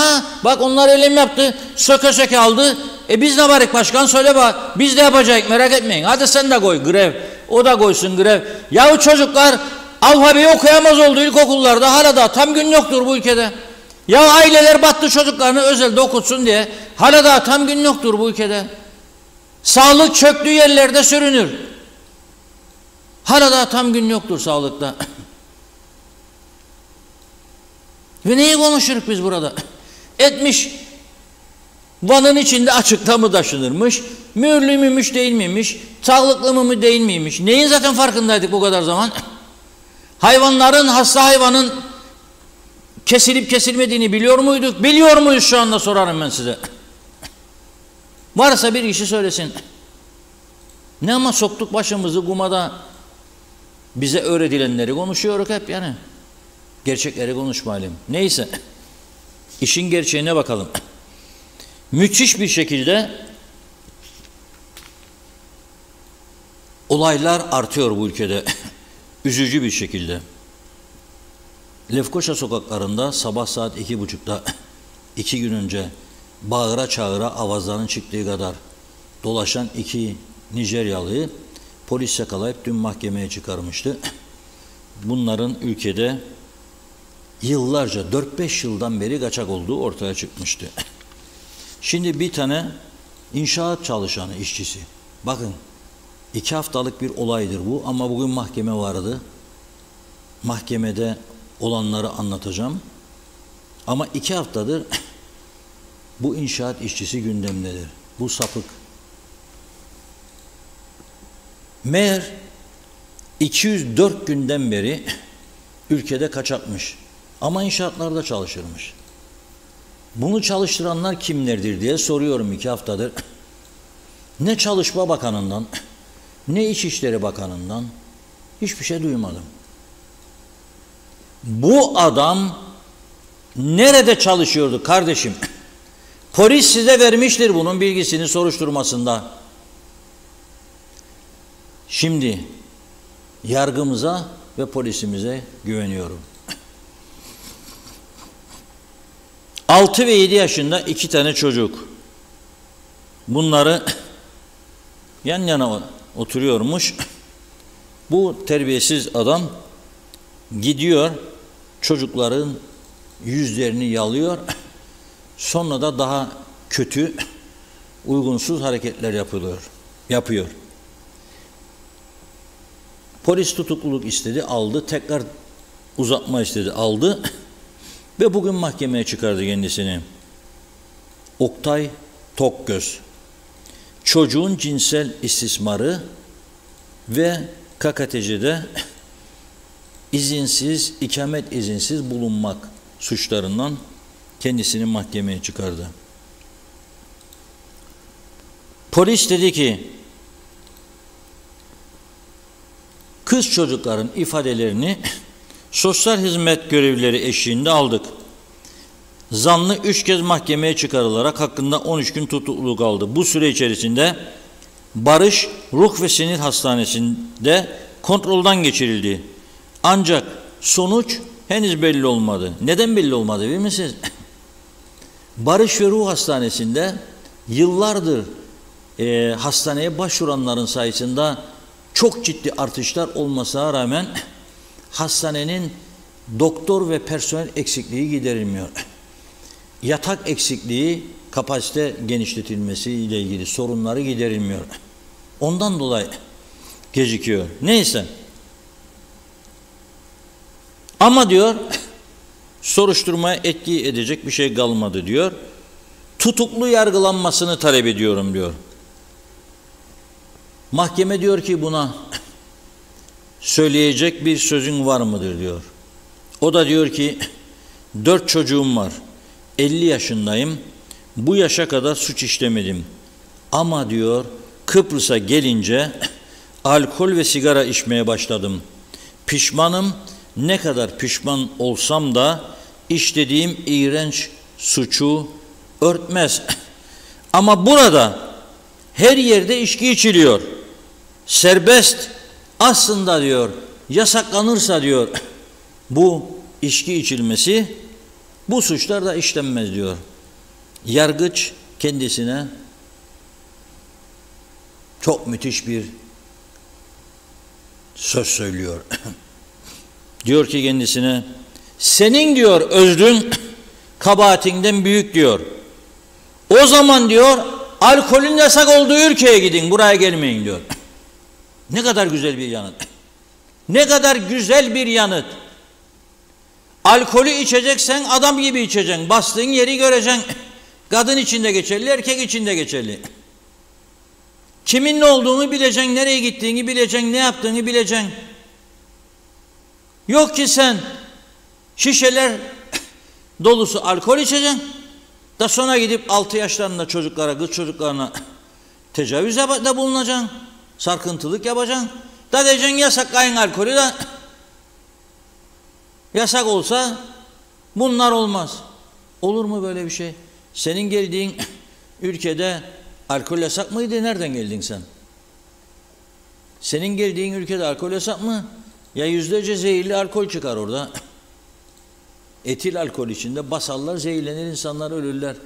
bak onlar eylem yaptı, söke söke aldı. Biz ne varik başkan, söyle bak, biz de yapacak, merak etmeyin. Hadi sen de koy grev, o da koysun grev. Yahu çocuklar alfabeyi okuyamaz oldu ilkokullarda, hala da tam gün yoktur bu ülkede. Ya aileler battı çocuklarını özelde okutsun diye, hala da tam gün yoktur bu ülkede. Sağlık çöktüğü yerlerde sürünür. Hala da tam gün yoktur sağlıkta. Ve neyi konuşuruz biz burada? Etmiş, Van'ın içinde açıkta mı taşınırmış, mühürlü müymüş değil miymiş, sağlıklı mı değil miymiş? Neyin zaten farkındaydık bu kadar zaman? Hayvanların, hasta hayvanın kesilip kesilmediğini biliyor muyduk? Biliyor muyuz şu anda, sorarım ben size. Varsa bir kişi söylesin. Ne ama soktuk başımızı kumada, bize öğretilenleri konuşuyoruz hep yani. Gerçekleri konuşmayalım. Neyse, işin gerçeğine bakalım. Müthiş bir şekilde olaylar artıyor bu ülkede. Üzücü bir şekilde. Lefkoşa sokaklarında sabah saat 2.30'da 2 gün önce bağıra çağıra avazların çıktığı kadar dolaşan 2 Nijeryalı'yı polis yakalayıp dün mahkemeye çıkarmıştı. Bunların ülkede yıllarca 4-5 yıldan beri kaçak olduğu ortaya çıkmıştı. Şimdi bir tane inşaat çalışanı, işçisi. Bakın 2 haftalık bir olaydır bu ama bugün mahkeme vardı. Mahkemede olanları anlatacağım. Ama 2 haftadır bu inşaat işçisi gündemdedir. Bu sapık. Meğer 204 günden beri ülkede kaçakmış. Ama inşaatlarda çalışırmış. Bunu çalıştıranlar kimlerdir diye soruyorum 2 haftadır. Ne Çalışma Bakanı'ndan, ne İçişleri Bakanı'ndan hiçbir şey duymadım. Bu adam nerede çalışıyordu kardeşim? Polis size vermiştir bunun bilgisini soruşturmasında. Şimdi yargımıza ve polisimize güveniyorum. 6 ve 7 yaşında 2 tane çocuk. Bunları yan yana oturuyormuş. Bu terbiyesiz adam gidiyor, çocukların yüzlerini yalıyor. Sonra da daha kötü, uygunsuz hareketler yapıyor. Polis tutukluluk istedi, aldı. Tekrar uzatma istedi, aldı. Ve bugün mahkemeye çıkardı kendisini. Oktay Tokgöz. Çocuğun cinsel istismarı ve KKTC'de ikamet izinsiz bulunmak suçlarından kendisini mahkemeye çıkardı. Polis dedi ki, kız çocukların ifadelerini sosyal hizmet görevlileri eşliğinde aldık. Zanlı 3 kez mahkemeye çıkarılarak hakkında 13 gün tutukluluk aldı. Bu süre içerisinde Barış Ruh ve Sinir Hastanesi'nde kontrolden geçirildi. Ancak sonuç henüz belli olmadı. Neden belli olmadı biliyor musunuz? Barış ve Ruh Hastanesi'nde yıllardır hastaneye başvuranların sayısında çok ciddi artışlar olmasına rağmen hastanenin doktor ve personel eksikliği giderilmiyor. Yatak eksikliği, kapasite genişletilmesi ile ilgili sorunları giderilmiyor. Ondan dolayı gecikiyor. Neyse. Ama diyor, soruşturmaya etki edecek bir şey kalmadı diyor. Tutuklu yargılanmasını talep ediyorum diyor. Mahkeme diyor ki buna söyleyecek bir sözün var mıdır diyor. O da diyor ki 4 çocuğum var. 50 yaşındayım. Bu yaşa kadar suç işlemedim. Ama diyor Kıbrıs'a gelince alkol ve sigara içmeye başladım. Pişmanım. Ne kadar pişman olsam da işlediğim iğrenç suçu örtmez. Ama burada her yerde içki içiliyor. Serbest. Aslında diyor yasaklanırsa diyor bu içki içilmesi, bu suçlar da işlenmez diyor. Yargıç kendisine çok müthiş bir söz söylüyor. Diyor ki kendisine, senin diyor özrün kabahatinden büyük diyor. O zaman diyor alkolün yasak olduğu ülkeye gidin, buraya gelmeyin diyor. Ne kadar güzel bir yanıt. Ne kadar güzel bir yanıt. Alkolü içeceksen adam gibi içeceksin. Bastığın yeri göreceksin. Kadın içinde geçerli, erkek içinde geçerli. Kimin ne olduğunu bileceksin, nereye gittiğini bileceksin, ne yaptığını bileceksin. Yok ki sen şişeler dolusu alkol içeceksin. Da sonra gidip 6 yaşlarında çocuklara, kız çocuklarına tecavüzde bulunacaksın. Sarkıntılık yapacaksın. Da diyeceksin yasaklayın alkolü de. Yasak olsa bunlar olmaz. Olur mu böyle bir şey? Senin geldiğin ülkede alkol yasak mıydı? Nereden geldin sen? Senin geldiğin ülkede alkol yasak mı? Ya yüzlerce zehirli alkol çıkar orada. Etil alkol içinde basarlar, zehirlenir, insanlar ölürler.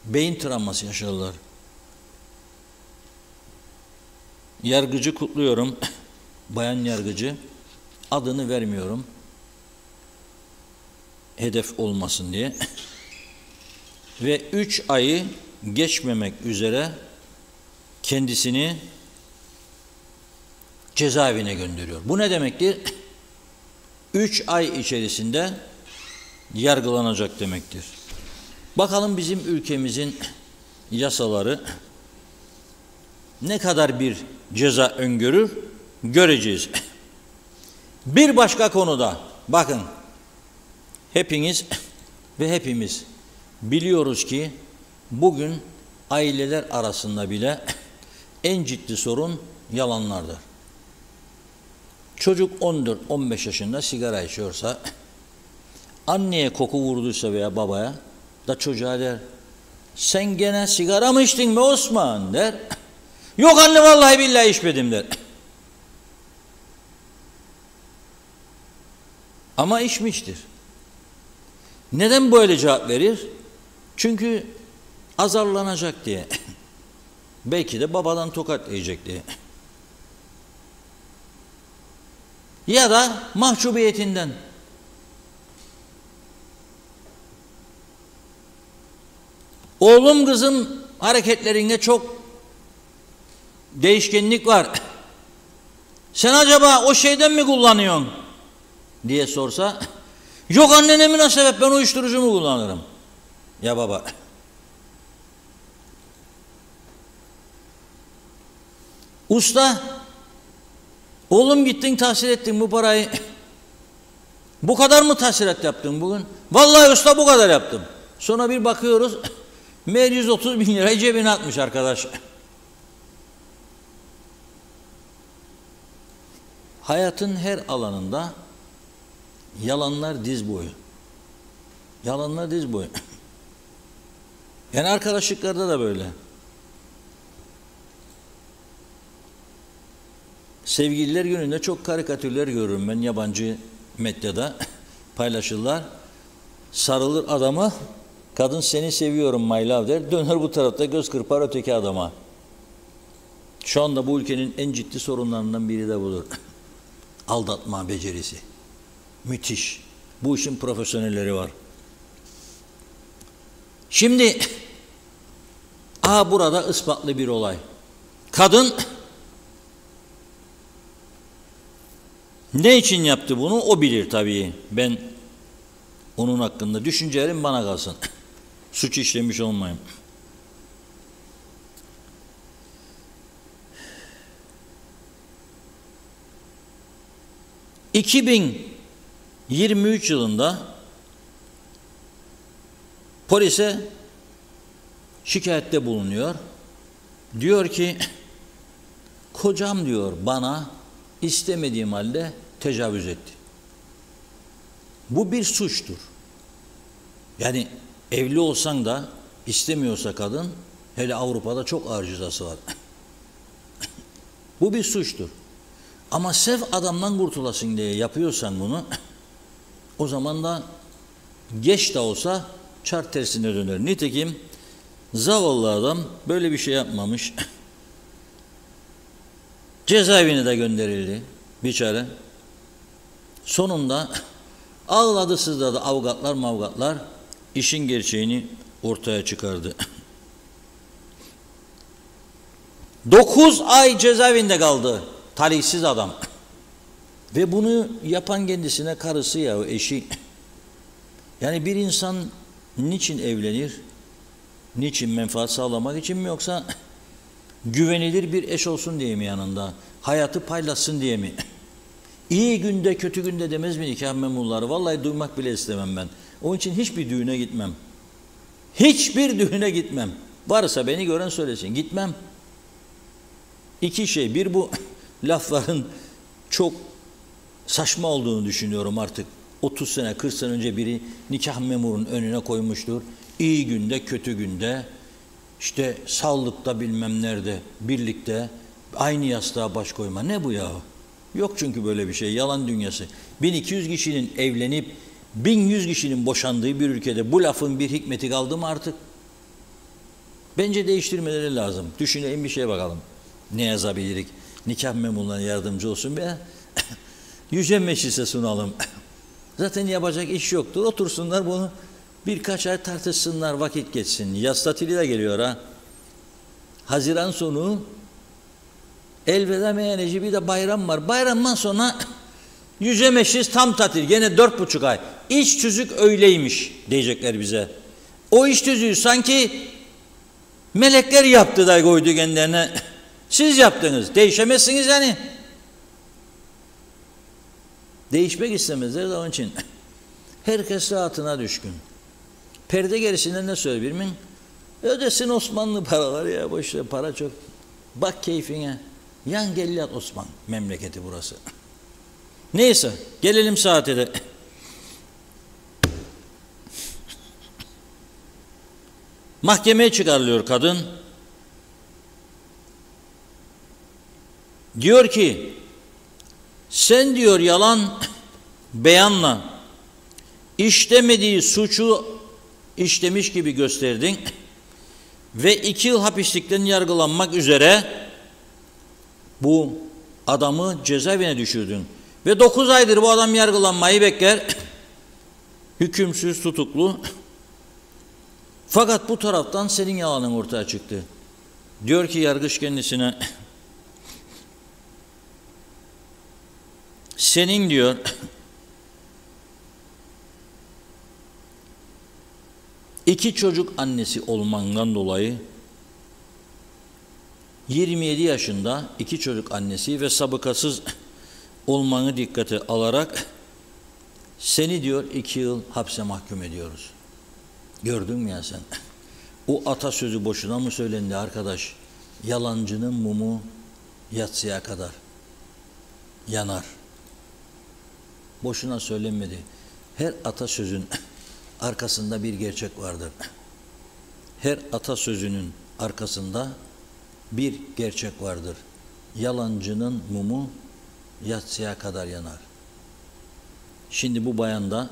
Beyin travması yaşarlar. Yargıcı kutluyorum. Bayan yargıcı. Adını vermiyorum. Hedef olmasın diye. Ve 3 ayı geçmemek üzere kendisini cezaevine gönderiyor. Bu ne demektir? 3 ay içerisinde yargılanacak demektir. Bakalım bizim ülkemizin yasaları ne kadar bir ceza öngörür göreceğiz. Bir başka konuda bakın, hepiniz ve hepimiz biliyoruz ki bugün aileler arasında bile en ciddi sorun yalanlardır. Çocuk 14-15 yaşında sigara içiyorsa, anneye koku vurduysa veya babaya da çocuğa der, sen gene sigara mı içtin be Osman der. Yok anne vallahi billahi içmedim der. Ama içmiştir. Neden böyle cevap verir? Çünkü azarlanacak diye. Belki de babadan tokat yiyecek diye. Ya da mahcubiyetinden. Oğlum kızım hareketlerinde çok değişkenlik var. Sen acaba o şeyden mi kullanıyorsun diye sorsa, yok anne ne münasebet ben uyuşturucu mu kullanırım? Ya baba. Usta, oğlum gittin tahsil ettin bu parayı. Bu kadar mı tahsilat yaptın bugün? Vallahi usta bu kadar yaptım. Sonra bir bakıyoruz, meğer 130 bin lirayı cebine atmış arkadaş. Hayatın her alanında yalanlar diz boyu. Yalanlar diz boyu. Yani arkadaşlıklarda da böyle. Sevgililer gününde çok karikatürler görürüm ben yabancı medyada paylaşırlar. Sarılır adama, kadın seni seviyorum my love der, döner bu tarafta göz kırpar öteki adama. Şu anda bu ülkenin en ciddi sorunlarından biri de budur. Aldatma becerisi. Müthiş. Bu işin profesyonelleri var. Şimdi burada ispatlı bir olay. Kadın ne için yaptı bunu o bilir tabii. Ben onun hakkında düşüncelerim bana kalsın. Suç işlemiş olmayayım. ...2023 yılında polise şikayette bulunuyor. Diyor ki kocam diyor bana istemediğim halde tecavüz etti. Bu bir suçtur. Yani evli olsan da istemiyorsa kadın, hele Avrupa'da çok ağır cezası var. Bu bir suçtur. Ama sırf adamdan kurtulasın diye yapıyorsan bunu, o zaman da geç de olsa çark tersine döner. Nitekim zavallı adam böyle bir şey yapmamış. Cezaevine de gönderildi biçare. Sonunda ağladı sızladı avukatlar işin gerçeğini ortaya çıkardı. 9 ay cezaevinde kaldı talihsiz adam. Ve bunu yapan kendisine karısı ya eşi. Yani bir insan niçin evlenir? Niçin menfaat sağlamak için mi yoksa güvenilir bir eş olsun diye mi yanında? Hayatı paylaşsın diye mi? İyi günde kötü günde demez mi nikah memurları? Vallahi duymak bile istemem ben. Onun için hiçbir düğüne gitmem. Hiçbir düğüne gitmem. Varsa beni gören söylesin. Gitmem. İki şey. Bir, bu lafların çok saçma olduğunu düşünüyorum artık. 30 sene 40 sene önce biri nikah memurunun önüne koymuştur. İyi günde kötü günde işte sağlıkta bilmem nerede birlikte aynı yastığa baş koyma. Ne bu ya? Yok çünkü böyle bir şey. Yalan dünyası. 1200 kişinin evlenip 1100 kişinin boşandığı bir ülkede bu lafın bir hikmeti kaldı mı artık? Bence değiştirmeleri lazım. Düşünelim bir şeye bakalım. Ne yazabilirik? Nikah memurlarına yardımcı olsun be. Yüce Meclis'e sunalım. Zaten yapacak iş yoktur. Otursunlar bunu birkaç ay tartışsınlar, vakit geçsin. Yaz tatili de geliyor ha. Haziran sonu elveda meyhaneci bir de bayram var. Bayramdan sonra Yüzemeşiz tam tatil. Gene 4,5 ay. İç tüzük öyleymiş diyecekler bize. O iç tüzüğü sanki melekler yaptı da koydu kendilerine. Siz yaptınız. Değişemezsiniz yani. Değişmek istemezler de onun için. Herkes rahatına düşkün. Perde gerisinden ne söyler bilmin? Ödesin Osmanlı paraları ya, boşver, para çok. Bak keyfine. Yan gel yat Osman memleketi burası. Neyse gelelim saate de. Mahkemeye çıkarılıyor kadın. Diyor ki sen diyor yalan beyanla işlemediği suçu işlemiş gibi gösterdin ve 2 yıl hapislikten yargılanmak üzere bu adamı cezaevine düşürdün. Ve 9 aydır bu adam yargılanmayı bekler. Hükümsüz tutuklu. Fakat bu taraftan senin yalanın ortaya çıktı. Diyor ki yargıç kendisine senin diyor 2 çocuk annesi olmandan dolayı 27 yaşında 2 çocuk annesi ve sabıkasız olmanı dikkate alarak seni diyor 2 yıl hapse mahkum ediyoruz. Gördün mü ya sen? O atasözü boşuna mı söylendi arkadaş? Yalancının mumu yatsıya kadar yanar. Boşuna söylenmedi. Her atasözün arkasında bir gerçek vardır. Her atasözünün arkasında bir gerçek vardır. Yalancının mumu yatsıya kadar yanar. Şimdi bu bayanda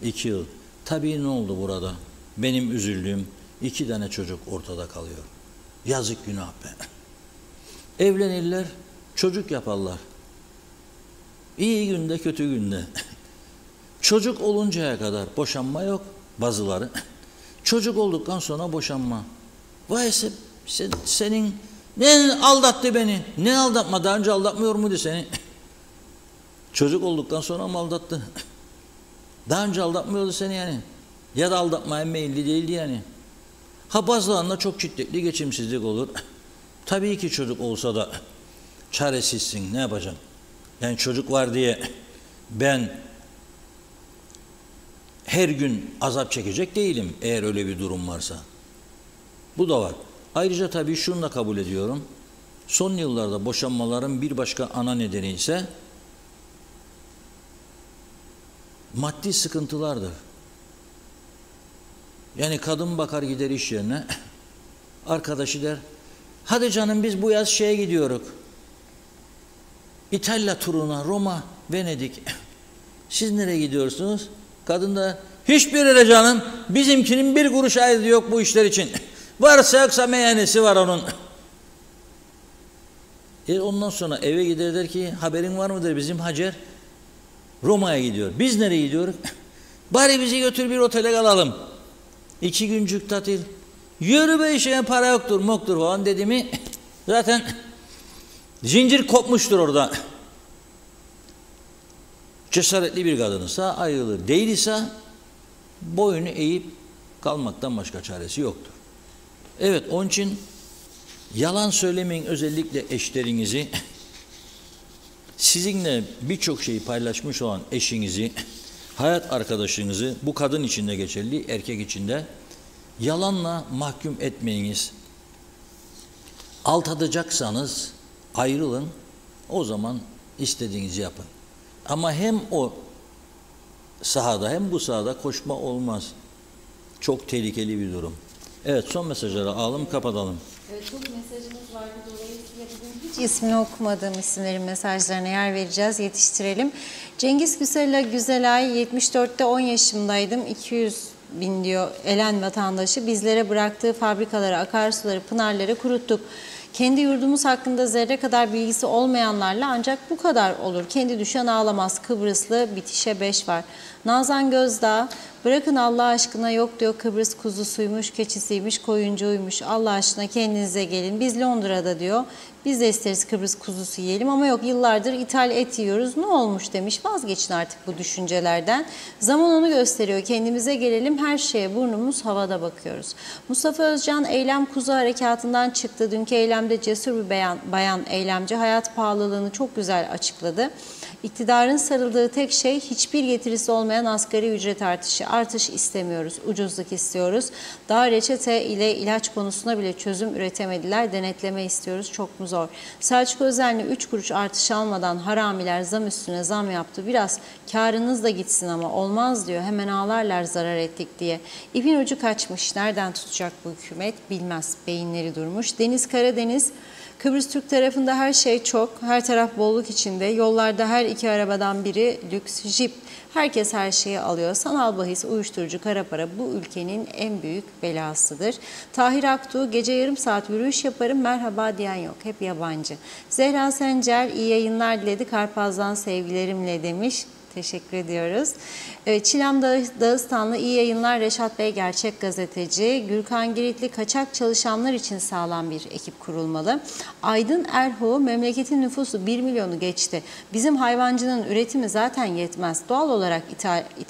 2 yıl. Tabii ne oldu burada? Benim üzüldüğüm 2 tane çocuk ortada kalıyor. Yazık günah be. Evlenirler, çocuk yaparlar. İyi günde, kötü günde. Çocuk oluncaya kadar boşanma yok bazıları. Çocuk olduktan sonra boşanma. Vay senin ne aldattı beni? Ne aldatma? Daha önce aldatmıyor muydu seni? Çocuk olduktan sonra mı aldattı? Daha önce aldatmıyordu seni yani. Ya da aldatmaya meyilli değildi yani. Ha bazılarında çok şiddetli geçimsizlik olur. Tabii ki çocuk olsa da çaresizsin. Ne yapacaksın? Yani çocuk var diye ben her gün azap çekecek değilim eğer öyle bir durum varsa. Bu da var. Ayrıca tabii şunu da kabul ediyorum. Son yıllarda boşanmaların bir başka ana nedeni ise maddi sıkıntılardır. Yani kadın bakar gider iş yerine, arkadaşı der, hadi canım biz bu yaz şeye gidiyoruz. İtalya turuna, Roma, Venedik. Siz nereye gidiyorsunuz? Kadın da, hiçbir yere canım, bizimkinin bir kuruş ayrı yok bu işler için. Varsa yoksa meyhanesi var onun. Ondan sonra eve gider der ki, haberin var mıdır bizim Hacer? Roma'ya gidiyor. Biz nereye gidiyoruz? Bari bizi götür bir otele kalalım. 2 güncük tatil. Yürü be işe para yoktur, moktur falan dedi mi zaten zincir kopmuştur orada. Cesaretli bir kadınsa ayrılır. Değilse boyunu eğip kalmaktan başka çaresi yoktur. Evet, onun için yalan söylemeyin, özellikle eşlerinizi, sizinle birçok şeyi paylaşmış olan eşinizi, hayat arkadaşınızı, bu kadın için de geçerli, erkek için de yalanla mahkum etmeyiniz. Aldatacaksanız ayrılın, o zaman istediğinizi yapın. Ama hem o sahada hem bu sahada koşma olmaz. Çok tehlikeli bir durum. Evet, son mesajları alalım, kapatalım. Evet, çok mesajımız vardı. Dolayısıyla bugün hiç ismini okumadığım isimlerin mesajlarına yer vereceğiz, yetiştirelim. Cengiz Güsel'a Güzelay, 74'te 10 yaşımdaydım. 200.000 diyor Elen vatandaşı. Bizlere bıraktığı fabrikaları, akarsuları, pınarları kuruttuk. Kendi yurdumuz hakkında zerre kadar bilgisi olmayanlarla ancak bu kadar olur. Kendi düşen ağlamaz. Kıbrıslı Bitişe 5 var. Nazan Gözdağ, Bırakın Allah aşkına, yok diyor Kıbrıs kuzusuymuş, keçisiymiş, koyuncuymuş. Allah aşkına kendinize gelin. Biz Londra'da diyor. Biz de isteriz Kıbrıs kuzusu yiyelim ama yok, yıllardır ithal et yiyoruz. Ne olmuş demiş. Vazgeçin artık bu düşüncelerden. Zaman onu gösteriyor. Kendimize gelelim. Her şeye burnumuz havada bakıyoruz. Mustafa Özcan Eylem Kuzu Harekatı'ndan çıktı. Dünkü eylemde cesur bir bayan eylemci hayat pahalılığını çok güzel açıkladı. İktidarın sarıldığı tek şey hiçbir getirisi olmayan asgari ücret artışı. Artış istemiyoruz, ucuzluk istiyoruz. Daha reçete ile ilaç konusuna bile çözüm üretemediler. Denetleme istiyoruz, çok mu zor? Selçuk Özenli 3 kuruş artış almadan haramiler zam üstüne zam yaptı. Biraz karınız da gitsin ama olmaz diyor. Hemen ağlarlar zarar ettik diye. İpin ucu kaçmış. Nereden tutacak bu hükümet bilmez. Beyinleri durmuş. Deniz Karadeniz, Kıbrıs Türk tarafında her şey çok, her taraf bolluk içinde. Yollarda her iki arabadan biri lüks jip. Herkes her şeyi alıyor. Sanal bahis, uyuşturucu, kara para bu ülkenin en büyük belasıdır. Tahir Aktuğ, gece yarım saat yürüyüş yaparım, merhaba diyen yok. Hep yabancı. Zehra Sencer, iyi yayınlar diledi. Karpaz'dan sevgilerimle demiş. Teşekkür ediyoruz. Evet, Çilem Dağıstanlı iyi yayınlar. Reşat Bey gerçek gazeteci. Gürkan Giritli, kaçak çalışanlar için sağlam bir ekip kurulmalı. Aydın Erho, memleketin nüfusu 1 milyonu geçti. Bizim hayvancının üretimi zaten yetmez. Doğal olarak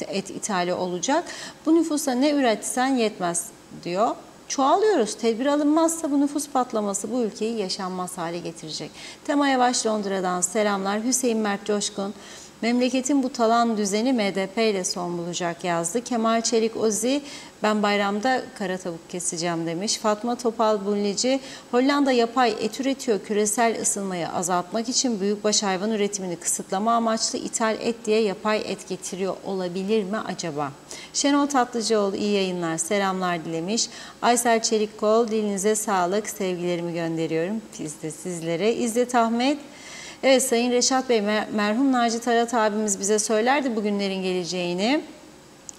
et ithali olacak. Bu nüfusa ne üretsen yetmez diyor. Çoğalıyoruz. Tedbir alınmazsa bu nüfus patlaması bu ülkeyi yaşanmaz hale getirecek. Tema Yavaş Londra'dan selamlar. Hüseyin Mert Coşkun, memleketin bu talan düzeni MDP ile son bulacak yazdı. Kemal Çelik Ozi, ben bayramda kara tavuk keseceğim demiş. Fatma Topal Bunlici, Hollanda yapay et üretiyor. Küresel ısınmayı azaltmak için büyükbaş hayvan üretimini kısıtlama amaçlı ithal et diye yapay et getiriyor olabilir mi acaba? Şenol Tatlıcıoğlu iyi yayınlar, selamlar dilemiş. Aysel Çelikkol, dilinize sağlık, sevgilerimi gönderiyorum. Biz de sizlere. İzzet Ahmet, evet Sayın Reşat Bey, merhum Naci Tarat abimiz bize söylerdi bugünlerin geleceğini.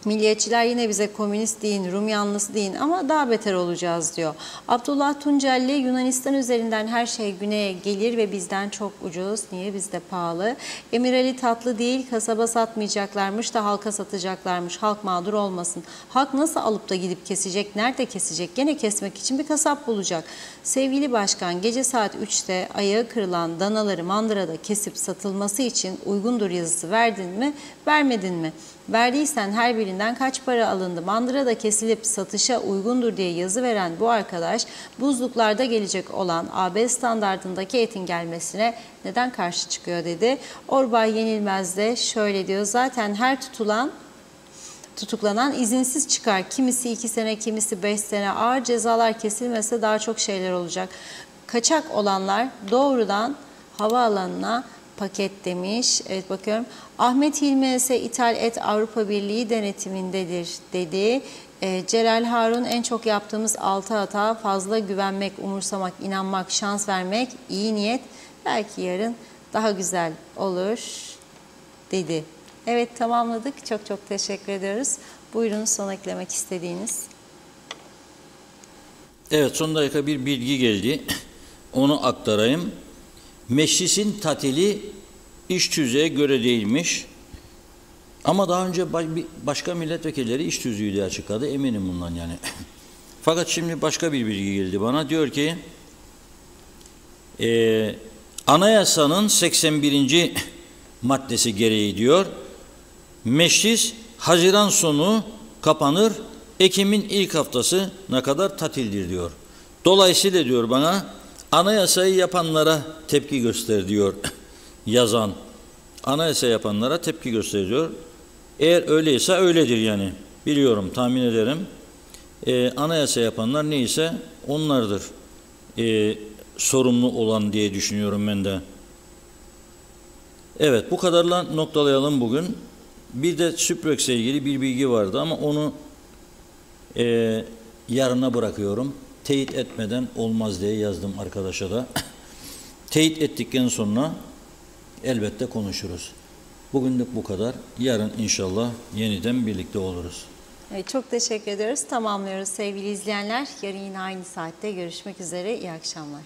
Milliyetçiler yine bize komünist deyin, Rum yanlısı deyin ama daha beter olacağız diyor. Abdullah Tuncelli, Yunanistan üzerinden her şey güneye gelir ve bizden çok ucuz. Niye bizde pahalı? Emir Ali tatlı değil, kasaba satmayacaklarmış da halka satacaklarmış. Halk mağdur olmasın. Halk nasıl alıp da gidip kesecek? Nerede kesecek? Gene kesmek için bir kasap bulacak. Sevgili Başkan, gece saat 3'te ayağı kırılan danaları mandırada kesip satılması için uygundur yazısı verdin mi, vermedin mi? Verdiysen her birinden kaç para alındı? Mandırada kesilip satışa uygundur diye yazı veren bu arkadaş, buzluklarda gelecek olan AB standartındaki etin gelmesine neden karşı çıkıyor dedi. Orbay Yenilmez de şöyle diyor, zaten her tutuklanan izinsiz çıkar. Kimisi 2 sene, kimisi 5 sene. Ağır cezalar kesilmese daha çok şeyler olacak. Kaçak olanlar doğrudan havaalanına paket demiş. Evet, bakıyorum. Ahmet Hilmi ise ithal et Avrupa Birliği denetimindedir dedi. Celal Harun, en çok yaptığımız 6 hata fazla güvenmek, umursamak, inanmak, şans vermek, iyi niyet. Belki yarın daha güzel olur dedi. Evet, tamamladık. Çok çok teşekkür ediyoruz. Buyurun, son eklemek istediğiniz. Evet, son dakika bir bilgi geldi. Onu aktarayım. Meclisin tatili iş tüzüğe göre değilmiş. Ama daha önce başka milletvekilleri iş tüzüğü diye açıkladı. Eminim bundan yani. Fakat şimdi başka bir bilgi geldi bana. Diyor ki anayasanın 81. maddesi gereği diyor, meclis Haziran sonu kapanır, Ekim'in ilk haftasına kadar tatildir diyor. Dolayısıyla diyor bana, anayasayı yapanlara tepki göster diyor yazan. Anayasa yapanlara tepki gösteriyor. Eğer öyleyse öyledir yani. Biliyorum, tahmin ederim. Anayasa yapanlar neyse onlardır sorumlu olan diye düşünüyorum ben de. Evet, bu kadarla noktalayalım bugün. Bir de Süprex'le ilgili bir bilgi vardı ama onu yarına bırakıyorum. Teyit etmeden olmaz diye yazdım arkadaşa da. Teyit ettikten sonra elbette konuşuruz. Bugünlük bu kadar. Yarın inşallah yeniden birlikte oluruz. Evet, çok teşekkür ediyoruz. Tamamlıyoruz sevgili izleyenler. Yarın yine aynı saatte görüşmek üzere. İyi akşamlar.